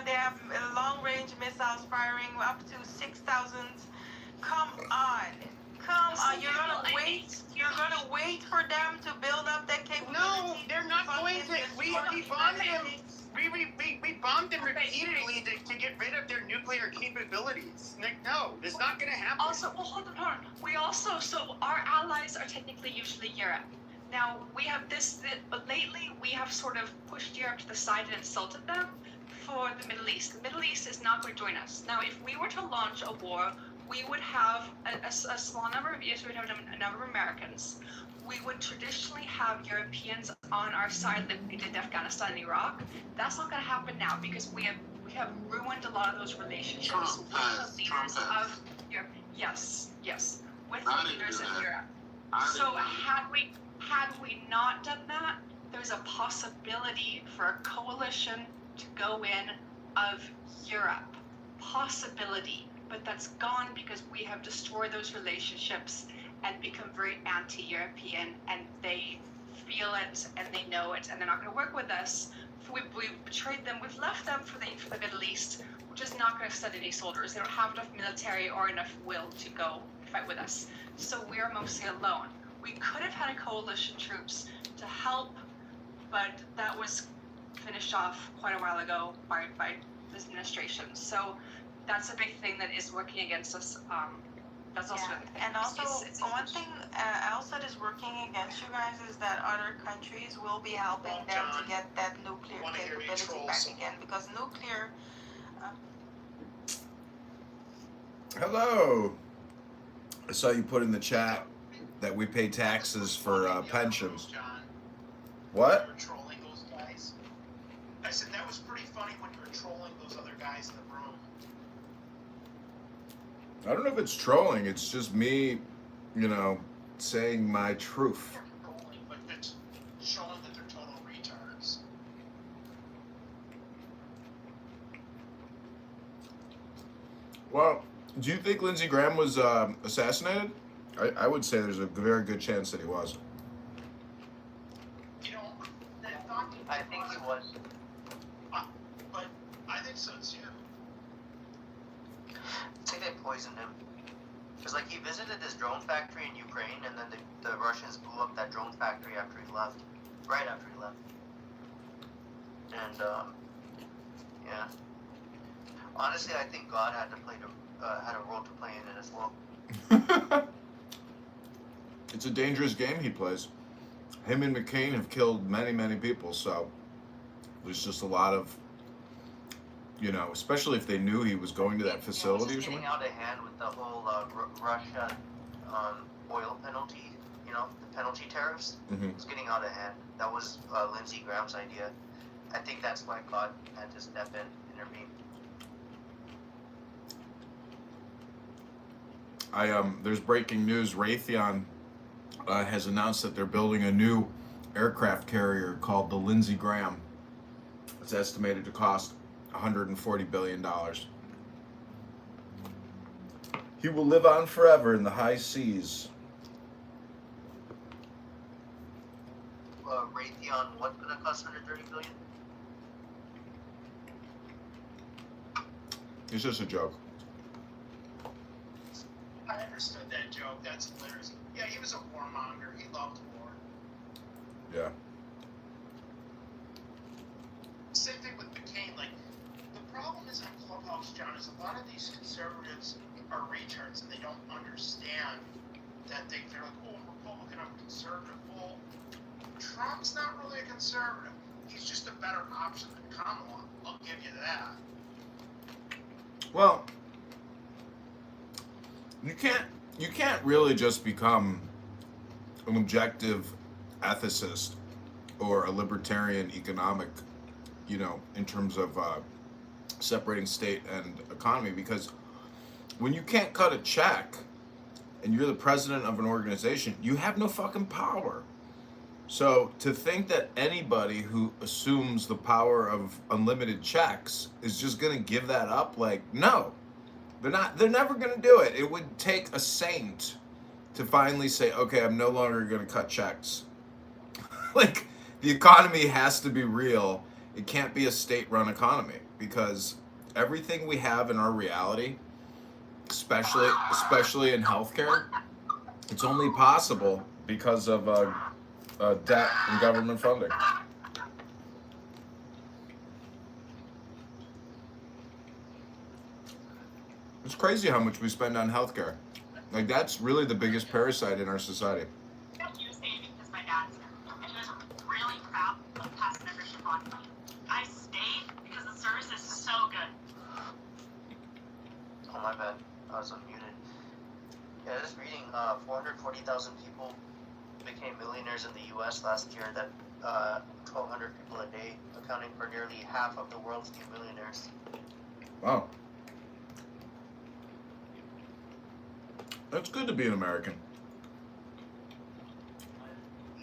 S9: They have long-range missiles firing up to 6,000. Come on. Come on. You're gonna wait for them to build up that capability?
S7: No, they're not going to. We bombed them. We bombed them repeatedly to get rid of their nuclear capabilities. Like, no, it's not going to happen.
S4: Also, well, hold on. We also, so our allies are technically usually Europe. Now, we have but lately we have sort of pushed Europe to the side and insulted them for the Middle East. The Middle East is not going to join us. Now, if we were to launch a war, we would have a small number of Israelis, we would have a number of Americans. We would traditionally have Europeans on our side like we did in Afghanistan and Iraq. That's not going to happen now because we have ruined a lot of those relationships with the leaders of Europe. Yes, with the leaders in Europe. So had we not done that, there's a possibility for a coalition to go in of Europe. Possibility. But that's gone because we have destroyed those relationships and become very anti-European, and they feel it and they know it, and they're not going to work with us. We've betrayed them. We've left them for the Middle East, which is not going to send any soldiers. They don't have enough military or enough will to go fight with us. So we are mostly alone. We could have had a coalition troops to help, but that was finished off quite a while ago by this administration. So that's a big thing that is working against us. That's also
S9: and also one thing else that is working against you guys is that other countries will be helping them to get that nuclear capability back again, because nuclear.
S8: Hello. I saw you put in the chat that we pay taxes for pensions. What?
S7: You were trolling those guys. I said that was pretty funny when you were trolling those other guys in the room.
S8: I don't know if it's trolling. It's just me, saying my truth.
S7: Trolling, but it's showing that they're total retards.
S8: Well, do you think Lindsey Graham was assassinated? I would say there's a very good chance that he was.
S7: You know, that thought
S15: I think he was.
S7: But I think so too.
S15: I think they poisoned him. Because, like, he visited this drone factory in Ukraine, and then the Russians blew up that drone factory after he left. Right after he left. And, yeah. Honestly, I think God had a role to play in it as well.
S8: It's a dangerous game he plays. Him and McCain have killed many, many people, so there's just a lot of, especially if they knew he was going to that facility or something.
S15: Getting out of hand with the whole Russia oil penalty, the penalty tariffs.
S8: Mm-hmm.
S15: It's getting out of hand. That was Lindsey Graham's idea. I think that's why God had to step in, intervene.
S8: There's breaking news. Raytheon has announced that they're building a new aircraft carrier called the Lindsey Graham. It's estimated to cost $140 billion. He will live on forever in the high seas.
S15: Raytheon, what's going to cost $130 billion?
S8: It's just a joke.
S7: I understood that joke. That's hilarious. Yeah, he was a warmonger. He loved war.
S8: Yeah.
S7: Same thing with McCain. Like, the problem is on Clubhouse, John, is a lot of these conservatives are retards and they don't understand that they're like, oh, I'm Republican, I'm conservative. Well, Trump's not really a conservative. He's just a better option than Kamala. I'll give you that.
S8: Well, you can't really just become an objective ethicist or a libertarian economic, in terms of separating state and economy, because when you can't cut a check and you're the president of an organization, you have no fucking power. So to think that anybody who assumes the power of unlimited checks is just going to give that up, no. They're never going to do it. It would take a saint to finally say, okay, I'm no longer going to cut checks. The economy has to be real. It can't be a state-run economy, because everything we have in our reality, especially in healthcare, it's only possible because of debt and government funding. It's crazy how much we spend on healthcare. That's really the biggest parasite in our society.
S4: Because my dad's and he was really proud of past membership on me. I stayed because the service is so good.
S15: Oh, my bad. I was unmuted. Yeah, just reading, 440,000 people became millionaires in the U.S. last year. That 1,200 people a day, accounting for nearly half of the world's new millionaires.
S8: Wow. It's good to be an American.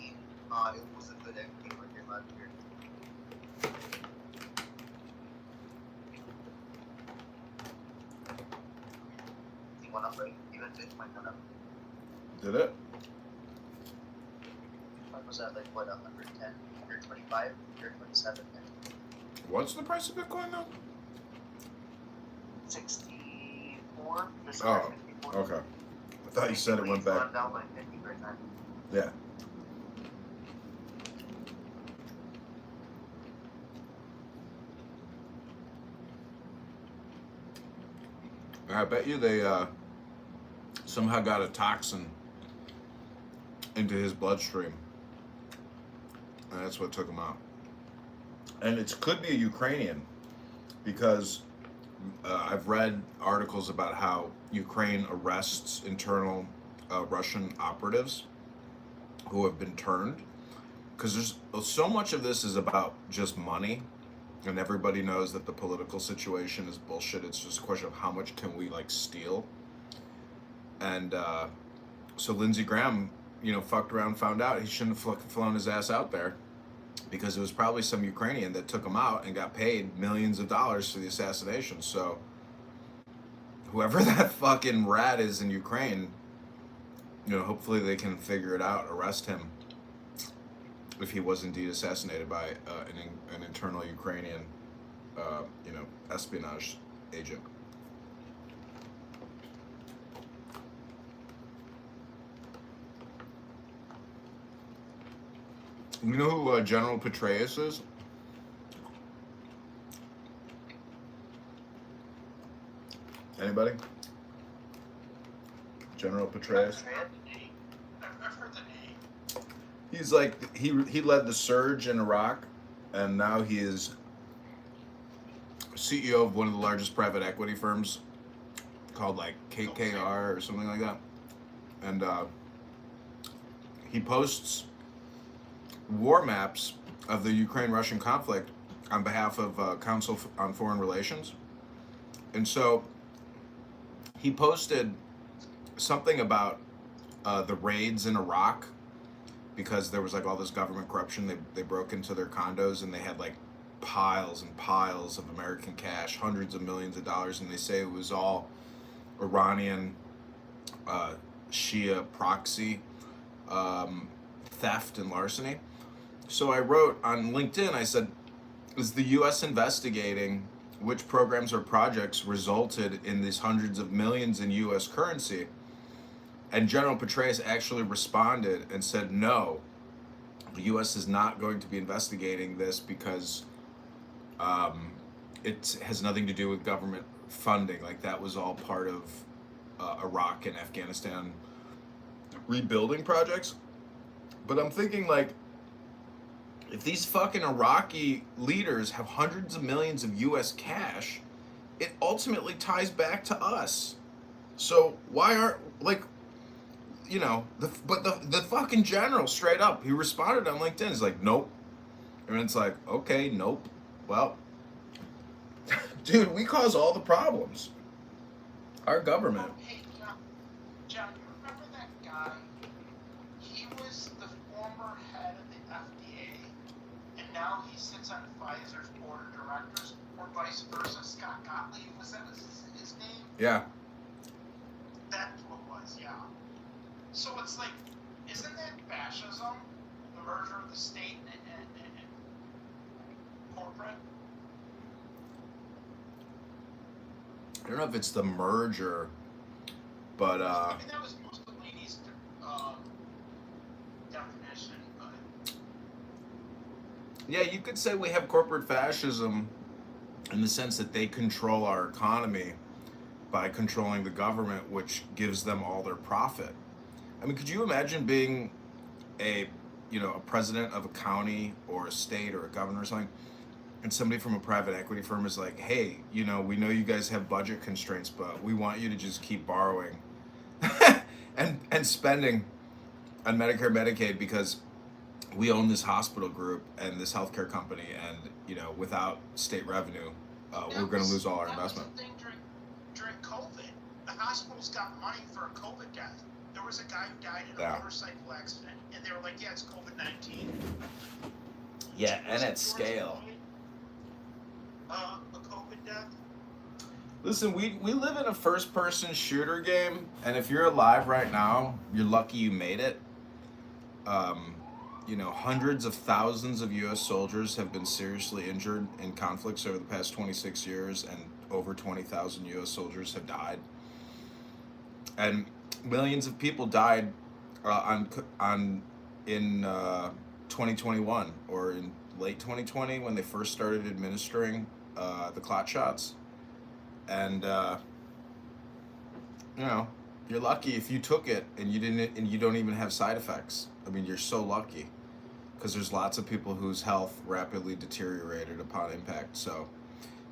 S15: It was a good equity market last year. It went up, right? Even Bitcoin went up.
S8: Did it?
S15: Bitcoin was at 110, 125, 127.
S8: What's the price of Bitcoin now?
S15: 64.
S8: Oh, okay. I thought you said it went back.
S15: Down by 50%.
S8: Yeah. I bet you they somehow got a toxin into his bloodstream, and that's what took him out. And it could be a Ukrainian, because I've read articles about how Ukraine arrests internal Russian operatives who have been turned, because there's so much of this is about just money, and everybody knows that the political situation is bullshit. It's just a question of how much can we like steal. And so Lindsey Graham, fucked around, found out he shouldn't have flown his ass out there, because it was probably some Ukrainian that took him out and got paid millions of dollars for the assassination. So whoever that fucking rat is in Ukraine, hopefully they can figure it out, arrest him if he was indeed assassinated by an internal Ukrainian, espionage agent. You know who General Petraeus is? Anybody? General Petraeus?
S7: I've heard the name.
S8: He's like, he led the surge in Iraq, and now he is CEO of one of the largest private equity firms called like KKR or something like that. And he posts war maps of the Ukraine-Russian conflict on behalf of Council on Foreign Relations. And so he posted something about the raids in Iraq, because there was like all this government corruption. They broke into their condos and they had like piles and piles of American cash, hundreds of millions of dollars, and they say it was all Iranian Shia proxy theft and larceny. So I wrote on LinkedIn, I said, is the U.S. investigating which programs or projects resulted in these hundreds of millions in U.S. currency? And General Petraeus actually responded and said, no, the U.S. is not going to be investigating this because it has nothing to do with government funding. Like, that was all part of Iraq and Afghanistan rebuilding projects. But I'm thinking, like, if these fucking Iraqi leaders have hundreds of millions of U.S. cash, it ultimately ties back to us. So why aren't, like, the fucking general straight up, he responded on LinkedIn, he's like, nope. And it's like, okay, nope. Well, dude, we cause all the problems. Our government.
S10: Hey, John, you remember that guy? He was the former head of the FDA, and now he sits on Pfizer's board of directors, or vice versa. Scott Gottlieb, was that his name?
S8: Yeah.
S10: That's what it was, yeah. So it's like, isn't that fascism? The merger of the state and corporate?
S8: I don't know if it's the merger, but
S10: I mean, that was Mussolini's definition, but
S8: yeah, you could say we have corporate fascism in the sense that they control our economy by controlling the government, which gives them all their profit. I mean, could you imagine being a president of a county or a state or a governor or something, and somebody from a private equity firm is like, hey, we know you guys have budget constraints, but we want you to just keep borrowing and spending on Medicare, Medicaid, because we own this hospital group and this healthcare company, and without state revenue, we're going to lose all our investment.
S10: That was the thing during COVID. The hospitals got money for a COVID death. There was a guy who died in a motorcycle accident, and they were like, yeah, it's COVID-19.
S8: Yeah, and at scale.
S10: A COVID death.
S8: Listen, we live in a first-person shooter game, and if you're alive right now, you're lucky you made it. Hundreds of thousands of U.S. soldiers have been seriously injured in conflicts over the past 26 years, and over 20,000 U.S. soldiers have died. And millions of people died in 2021 or in late 2020 when they first started administering the clot shots. And you're lucky if you took it and you don't even have side effects. I mean, you're so lucky, because there's lots of people whose health rapidly deteriorated upon impact. So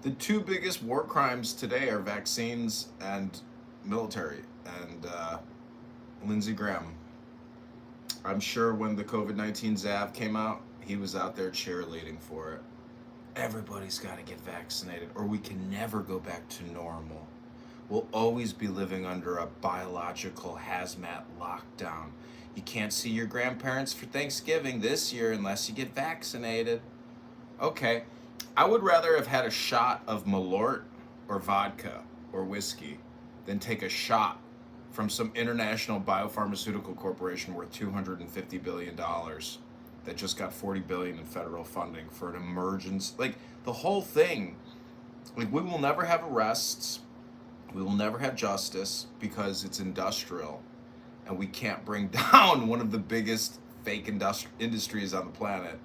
S8: The two biggest war crimes today are vaccines and military. And Lindsey Graham, I'm sure when the COVID-19 Zav came out, he was out there cheerleading for it. Everybody's got to get vaccinated or we can never go back to normal. We'll always be living under a biological hazmat lockdown. You can't see your grandparents for Thanksgiving this year unless you get vaccinated. Okay, I would rather have had a shot of Malort or vodka or whiskey than take a shot from some international biopharmaceutical corporation worth $250 billion that just got $40 billion in federal funding for an emergency. Like, the whole thing, like, we will never have arrests. We will never have justice because it's industrial and we can't bring down one of the biggest fake industries on the planet.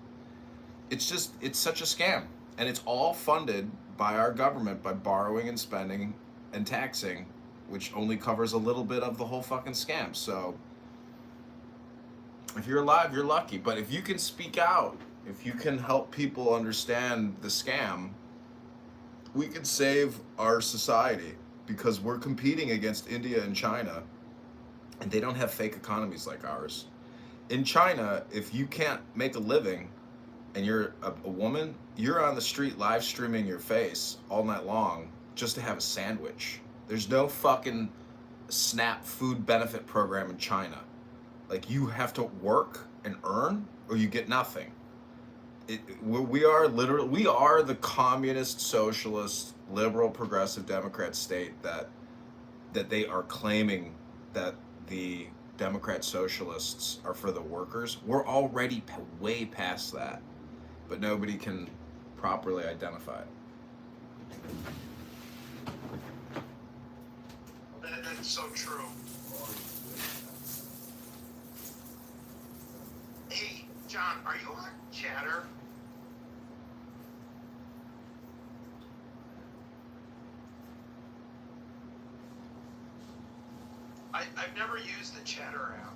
S8: It's such a scam. And it's all funded by our government by borrowing and spending and taxing, which only covers a little bit of the whole fucking scam. So if you're alive, you're lucky. But if you can speak out, if you can help people understand the scam, we could save our society. Because we're competing against India and China, and they don't have fake economies like ours. In China, if you can't make a living and you're a woman, you're on the street live streaming your face all night long just to have a sandwich. There's no fucking SNAP food benefit program in China. Like, you have to work and earn or you get nothing. We are the communist, socialist, liberal, progressive, Democrat state that they are claiming that the Democrat socialists are for the workers. We're already way past that, but nobody can properly identify it.
S10: That's so true. Hey, John, are you on Chatter? I've never used the Chatter app.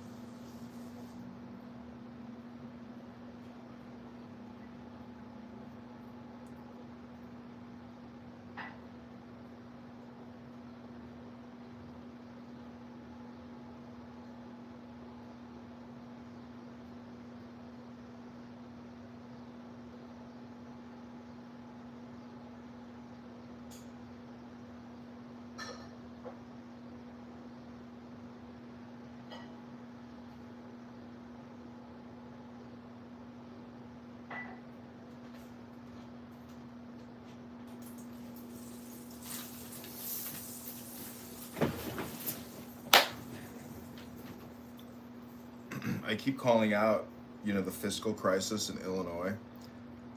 S8: I keep calling out, the fiscal crisis in Illinois,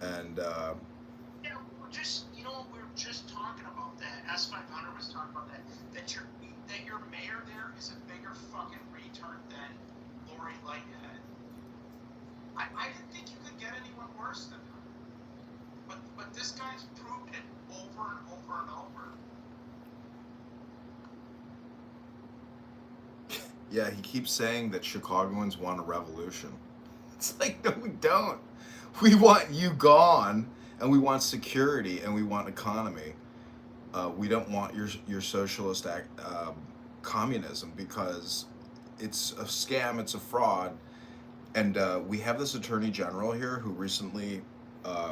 S8: and
S10: Yeah, we're just talking about that. S500 was talking about that. That your mayor there is a bigger fucking retard than Lori Lighthead. I didn't think you could get anyone worse than her. But this guy's proved it over and over and over.
S8: yeah, he keeps saying that Chicagoans want a revolution. It's like, no, we don't. We want you gone, and we want security, and we want economy. We don't want your socialist communism, because it's a scam, it's a fraud. And we have this attorney general here who recently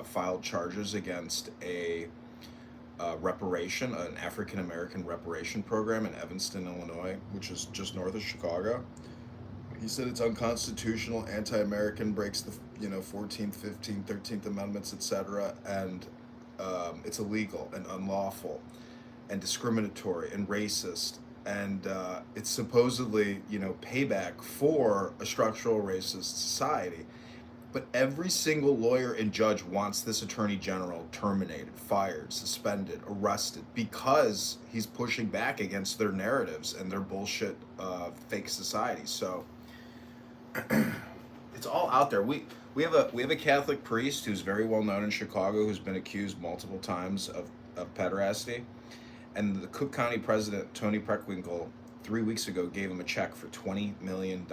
S8: filed charges against an African-American reparation program in Evanston, Illinois, which is just north of Chicago. He said it's unconstitutional, anti-American, breaks the 14th, 15th, 13th Amendments, etc., and it's illegal and unlawful and discriminatory and racist, and it's supposedly payback for a structural racist society. But every single lawyer and judge wants this attorney general terminated, fired, suspended, arrested, because he's pushing back against their narratives and their bullshit fake society. So it's all out there. We have a Catholic priest who's very well known in Chicago, who's been accused multiple times of pederasty, and the Cook County president, Tony Preckwinkle, 3 weeks ago gave him a check for $20 million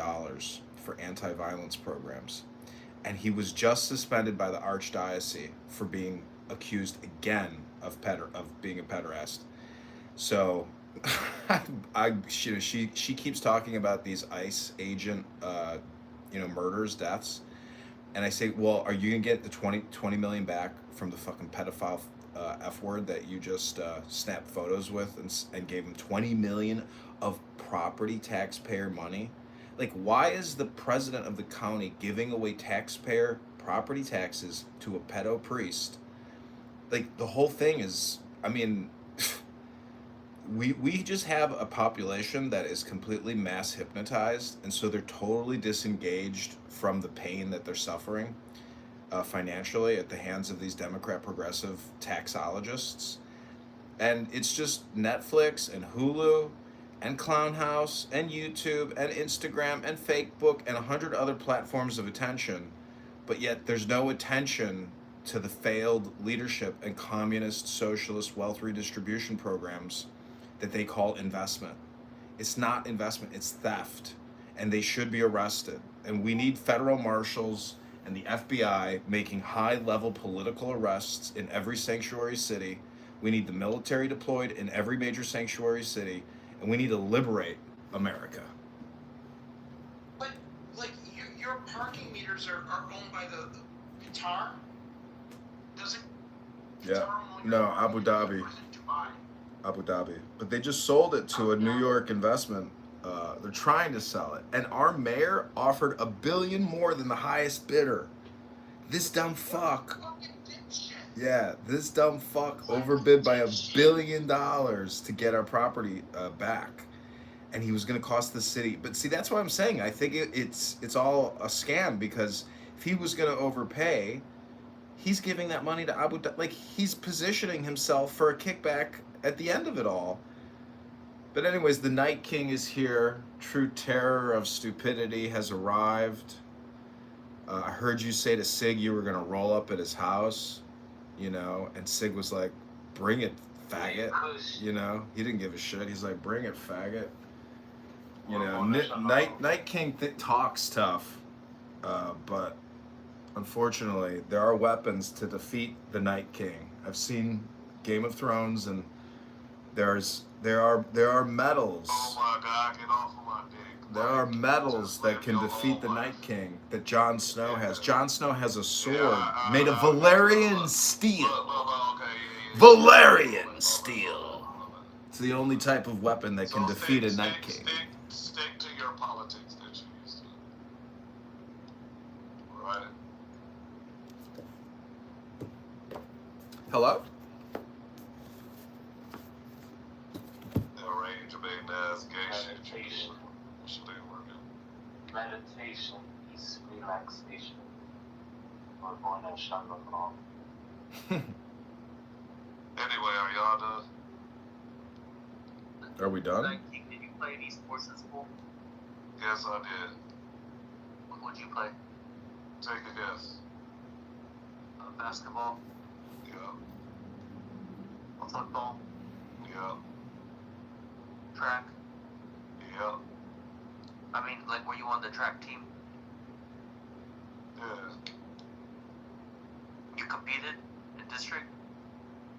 S8: for anti-violence programs. And he was just suspended by the Archdiocese for being accused again of being a pederast. So, she keeps talking about these ICE agent, murders, deaths, and I say, well, are you gonna get the 20 million back from the fucking pedophile F word that you just snapped photos with and gave him 20 million of property taxpayer money? Like, why is the president of the county giving away taxpayer property taxes to a pedo priest? Like, the whole thing is, I mean, we just have a population that is completely mass hypnotized, and so they're totally disengaged from the pain that they're suffering financially at the hands of these Democrat progressive taxologists. And it's just Netflix and Hulu and Clown House and YouTube and Instagram and Facebook and 100 other platforms of attention, but yet there's no attention to the failed leadership and communist, socialist wealth redistribution programs that they call investment. It's not investment, it's theft, and they should be arrested. And we need federal marshals and the FBI making high-level political arrests in every sanctuary city. We need the military deployed in every major sanctuary city, and we need to liberate America.
S10: But, like, your parking meters are owned by the Qatar? Does it?
S8: Yeah. No, Abu Dhabi. Abu Dhabi. But they just sold it to a New York investment. They're trying to sell it. And our mayor offered $1 billion more than the highest bidder. This dumb fuck. Yeah, this dumb fuck overbid by $1 billion to get our property back. And he was going to cost the city. But see, that's what I'm saying. I think it's all a scam, because if he was going to overpay, he's giving that money to Abu Dhabi. Like, he's positioning himself for a kickback at the end of it all. But anyways, the Night King is here. True terror of stupidity has arrived. I heard you say to Sig you were going to roll up at his house, and Sig was like, bring it, faggot. He didn't give a shit. He's like, bring it, faggot. Night King talks tough, but unfortunately, there are weapons to defeat the Night King. I've seen Game of Thrones, and there are medals.
S6: Oh my God, get off of my dick.
S8: There are medals that can defeat the Night King that Jon Snow has. Jon Snow has a sword made of Valerian steel. Valerian steel. It's the only type of weapon that can defeat a Night King.
S6: Stick to your politics that you used to. Right?
S8: Hello?
S13: Meditation is relaxation. We're going to shut them off.
S6: Anyway, are y'all done?
S8: Are we done?
S15: Did you play any sports in school?
S6: Yes, I did.
S15: What would you play?
S6: Take a guess.
S15: Basketball?
S6: Yeah.
S15: Football?
S6: Yeah.
S15: Track?
S6: Yeah.
S15: I mean, like, were you on the track team?
S6: Yeah.
S15: You competed in district?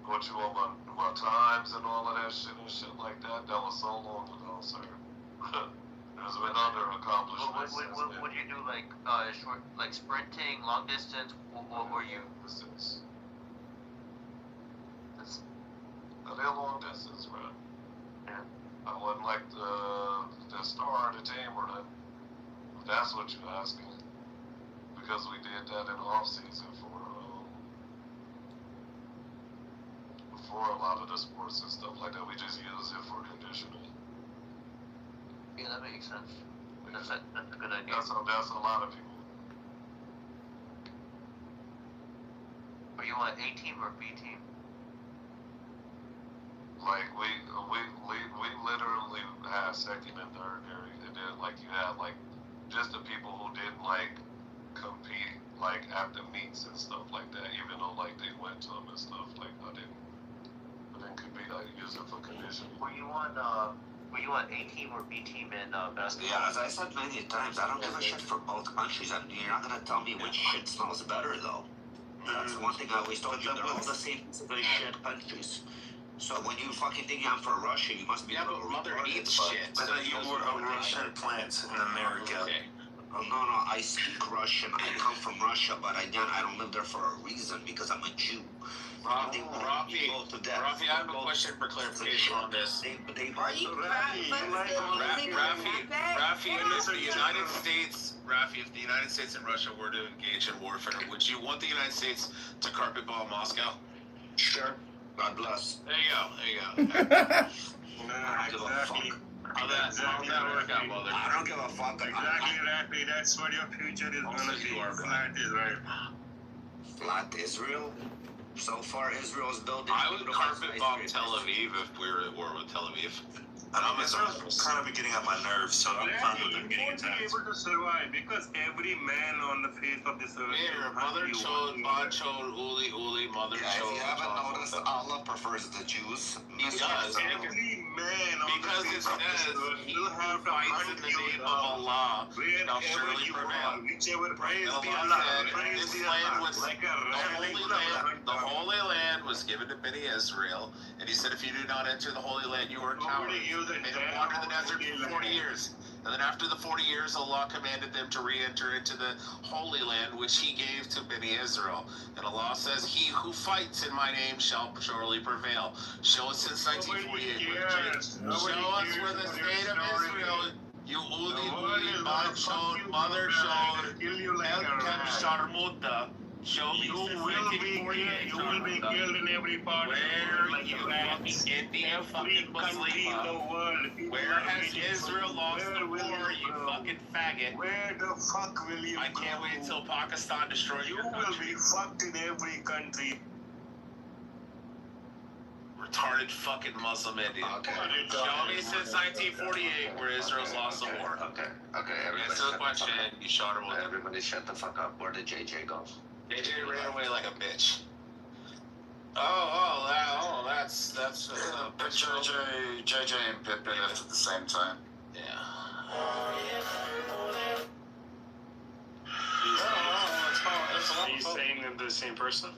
S6: What you want, my times and all of that shit and shit like that? That was so long ago, sir. There's been other accomplishments.
S15: What did you do, like, short, like sprinting, long distance? What were you?
S6: Distance. I did long distance, man.
S15: Yeah.
S6: I wasn't like the star of the team or nothing. If that's what you're asking. Because we did that in the off season for a lot of the sports and stuff like that. We just use it for conditioning.
S15: Yeah, that makes sense. That's a good idea.
S6: That's a lot of people.
S15: Were you on A team or B team?
S6: Like we literally had second and third area, and then like you had like just the people who didn't like compete like at the meets and stuff like that, even though like they went to them and stuff. Like I didn't compete. I used it for conditioning.
S15: Were you on A team or B team in basketball?
S12: Yeah, as I said many times, I don't give a shit for both countries. You're not gonna tell me which shit smells better though.
S6: Me
S12: That's one thing I always told you. They're all the same shit countries. So when you fucking think I'm for Russia, you must be a little
S16: Mother eats shit.
S11: I thought you were a Russian plant in America.
S16: Okay.
S12: Oh, no, I speak Russian. I come from Russia, but again, I don't live there for a reason because I'm a Jew.
S16: Rafi, I have a question for clarification on this. Rafi, if the United States and Russia were to engage in warfare, would you want the United States to carpet bomb Moscow?
S12: Sure. God bless.
S16: There you go.
S12: I don't give a fuck.
S16: How'd that work out, mother?
S12: I don't give a fuck.
S17: Exactly, Rafi. That's what your future is gonna be. Flat Israel.
S12: Flat Israel? So far, Israel's building.
S16: I would carpet bomb Tel Aviv if we were at war with Tel Aviv.
S11: Israel's kind of beginning at my nerves, so I'm fine with them getting
S17: You won't be
S11: attacked.
S17: able to survive because every man on the face of this earth.
S16: Here, mother chode, ba chode, uli, mother
S12: Yeah, if
S16: chode.
S12: you haven't noticed, Allah prefers the Jews.
S16: He does.
S17: Every man on
S16: Because
S17: the
S16: it
S17: face of this
S16: says
S17: earth
S16: he
S17: will
S16: who
S17: have to
S16: fights
S17: hunt
S16: in the
S17: you
S16: name of
S17: down.
S16: Allah shall
S17: Wherever
S16: surely
S17: you
S16: prevail.
S17: are, whichever praise
S16: And
S17: be
S16: Allah
S17: Allah,
S16: said,
S17: praise
S16: this
S17: be
S16: land
S17: Allah.
S16: was
S17: Like a
S16: the Holy Land was given to Beni Israel, and he said, if you do not enter the Holy Land, you are a coward.
S17: Nobody gives a
S16: They
S17: damn
S16: wander the
S17: about
S16: desert
S17: Holy
S16: for 40
S17: Land.
S16: years. And then after the 40 years, Allah commanded them to re-enter into the Holy Land, which he gave to Beni Israel. And Allah says, he who fights in my name shall surely prevail. Show us since 1948. Show us where the state of Israel, you uli, mother showed, El Kem Sharmuta, show me
S17: You
S16: since
S17: will be
S16: 1948.
S17: killed in every part of the world.
S16: Where
S17: Like
S16: you
S17: a rat.
S16: fucking Indian
S17: Every
S16: fucking
S17: country in the
S16: Muslima.
S17: world. people
S16: Where
S17: are
S16: has
S17: waiting for
S16: Israel
S17: you.
S16: lost
S17: Where
S16: the
S17: will
S16: war, you
S17: go?
S16: fucking faggot?
S17: Where the fuck will you
S16: I can't
S17: go?
S16: wait till Pakistan destroys
S17: You
S16: your
S17: will
S16: country.
S17: be fucked in every country.
S16: Retarded fucking Muslim Indian.
S12: Okay.
S16: Show me since 1948 where Israel's lost the war.
S12: Okay, everybody
S16: Answer the
S12: shut the
S16: question.
S12: fuck up.
S16: You shot her with it.
S12: Everybody shut the fuck up. Where did JJ go?
S16: JJ ran away like a bitch. That's
S11: JJ and Pippin left at the same time.
S16: yeah.
S17: Are you saying that they're the same person?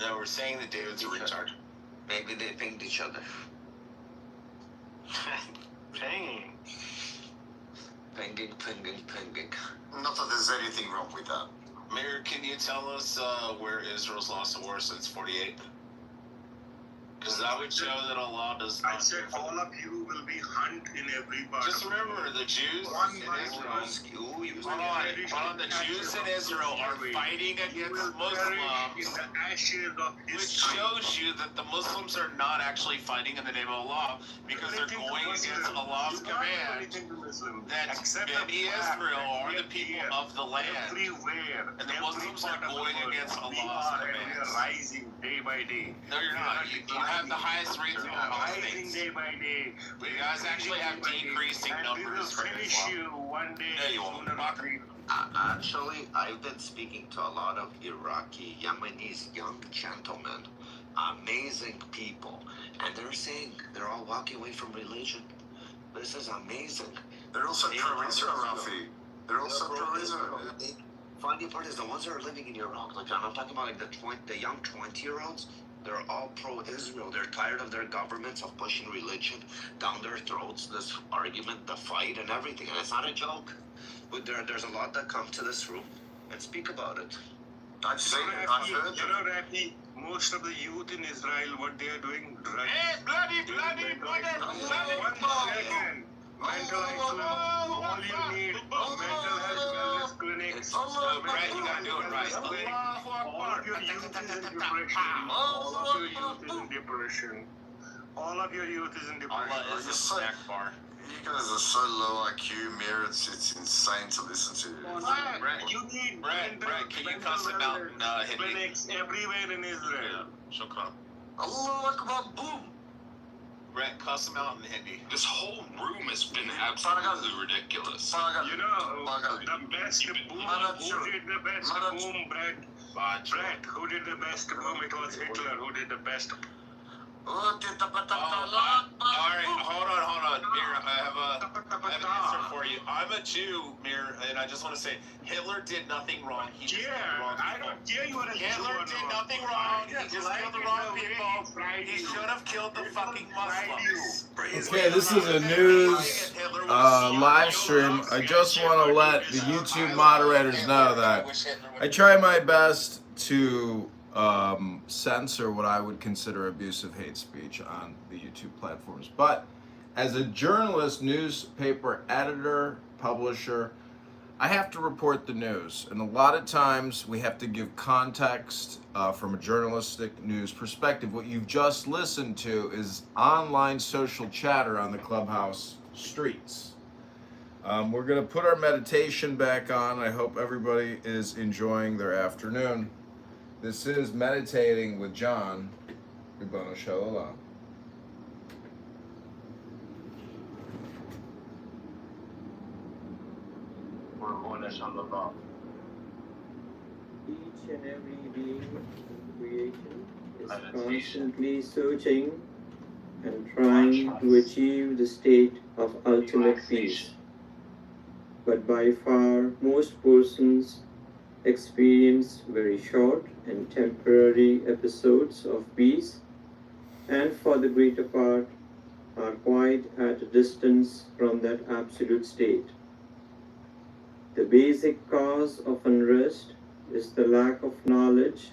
S16: No, we're saying that David's a retard.
S12: Maybe they pinged each other.
S17: Dang.
S12: Pinging.
S11: Not that there's anything wrong with that.
S16: Mayor, can you tell us where Israel's lost the war since 48? Because that would show that Allah does
S17: I
S16: not.
S17: said all of you will be hunt in every part
S16: Just
S17: of
S16: remember, the Jews
S17: One
S16: in
S17: by
S16: Israel.
S17: one.
S16: Hold on, the Jews in Israel are fighting against Muslims,
S17: in the ashes of
S16: which
S17: history.
S16: shows you that the Muslims are not actually fighting in the name of Allah because they're going against Allah's command that Beni Israel are the people of the land.
S17: Everywhere.
S16: And the Muslims are going against Allah's
S17: We are
S16: commands.
S17: rising day by day.
S16: No, you're not. You have the highest rates of
S17: Rising
S16: apostates.
S17: day by day.
S16: You guys actually have decreasing numbers for
S17: finish
S16: Islam.
S17: you one day.
S16: Yeah, you won't.
S17: sooner or later.
S12: Actually, I've been speaking to a lot of Iraqi, Yemenis, young gentlemen, amazing people, and they're saying they're all walking away from religion. This is amazing.
S11: They're also pro-Israel, Rafi. They're also pro-Israel.
S12: Funny part is the ones that are living in Iraq, like I'm talking about like the young 20-year-olds, they're all pro-Israel. They're tired of their governments of pushing religion down their throats, this argument, the fight and everything. And it's not a joke. But there's a lot that come to this room and speak about it.
S11: I've seen it, I've heard
S17: You know, Rafi, most of the youth in Israel, what they are doing, drugs.
S16: Hey, bloody
S17: One second. Mental health, all you need, mental health wellness clinics.
S16: Brad, you gotta do it right.
S17: All of your youth is in depression. All of your youth is in depression. All of your youth is in depression.
S16: Allah is a snack bar.
S11: You guys are so low IQ, Mir, it's insane to listen to.
S16: Brad,
S17: You need
S16: Brad, can you
S17: mental
S16: cuss him out in
S17: wellness
S16: Hindi?
S17: clinics everywhere in Israel.
S16: Shukran.
S11: Allah Akbar, boom!
S16: Brad, cuss him out in Hindi.
S18: This whole room has been absolutely ridiculous.
S17: You know, the best boom, who did the best boom, Brad? Who did the best boom? It was Hitler who did the best.
S16: Alright, hold on. Mir, I have an answer for you. I'm a Jew, Mir, and I just want to say, Hitler did nothing wrong. He just killed the wrong people.
S17: I don't care you are a
S16: Hitler
S17: Jew or
S16: did
S17: not.
S16: nothing wrong. He just killed the wrong people. He should have killed the fucking Muslims.
S8: Okay, this is a news live stream. I just want to let the YouTube moderators know that I try my best to censor what I would consider abusive hate speech on the YouTube platforms. But as a journalist, newspaper editor, publisher, I have to report the news. And a lot of times we have to give context from a journalistic news perspective. What you've just listened to is online social chatter on the Clubhouse streets. We're going to put our meditation back on. I hope everybody is enjoying their afternoon. This is Meditating with John. Ribono Shalom.
S1: Each and every being in creation is constantly searching and trying to achieve the state of ultimate peace. But by far, most persons experience very short and temporary episodes of peace, and for the greater part are quite at a distance from that absolute state. The basic cause of unrest is the lack of knowledge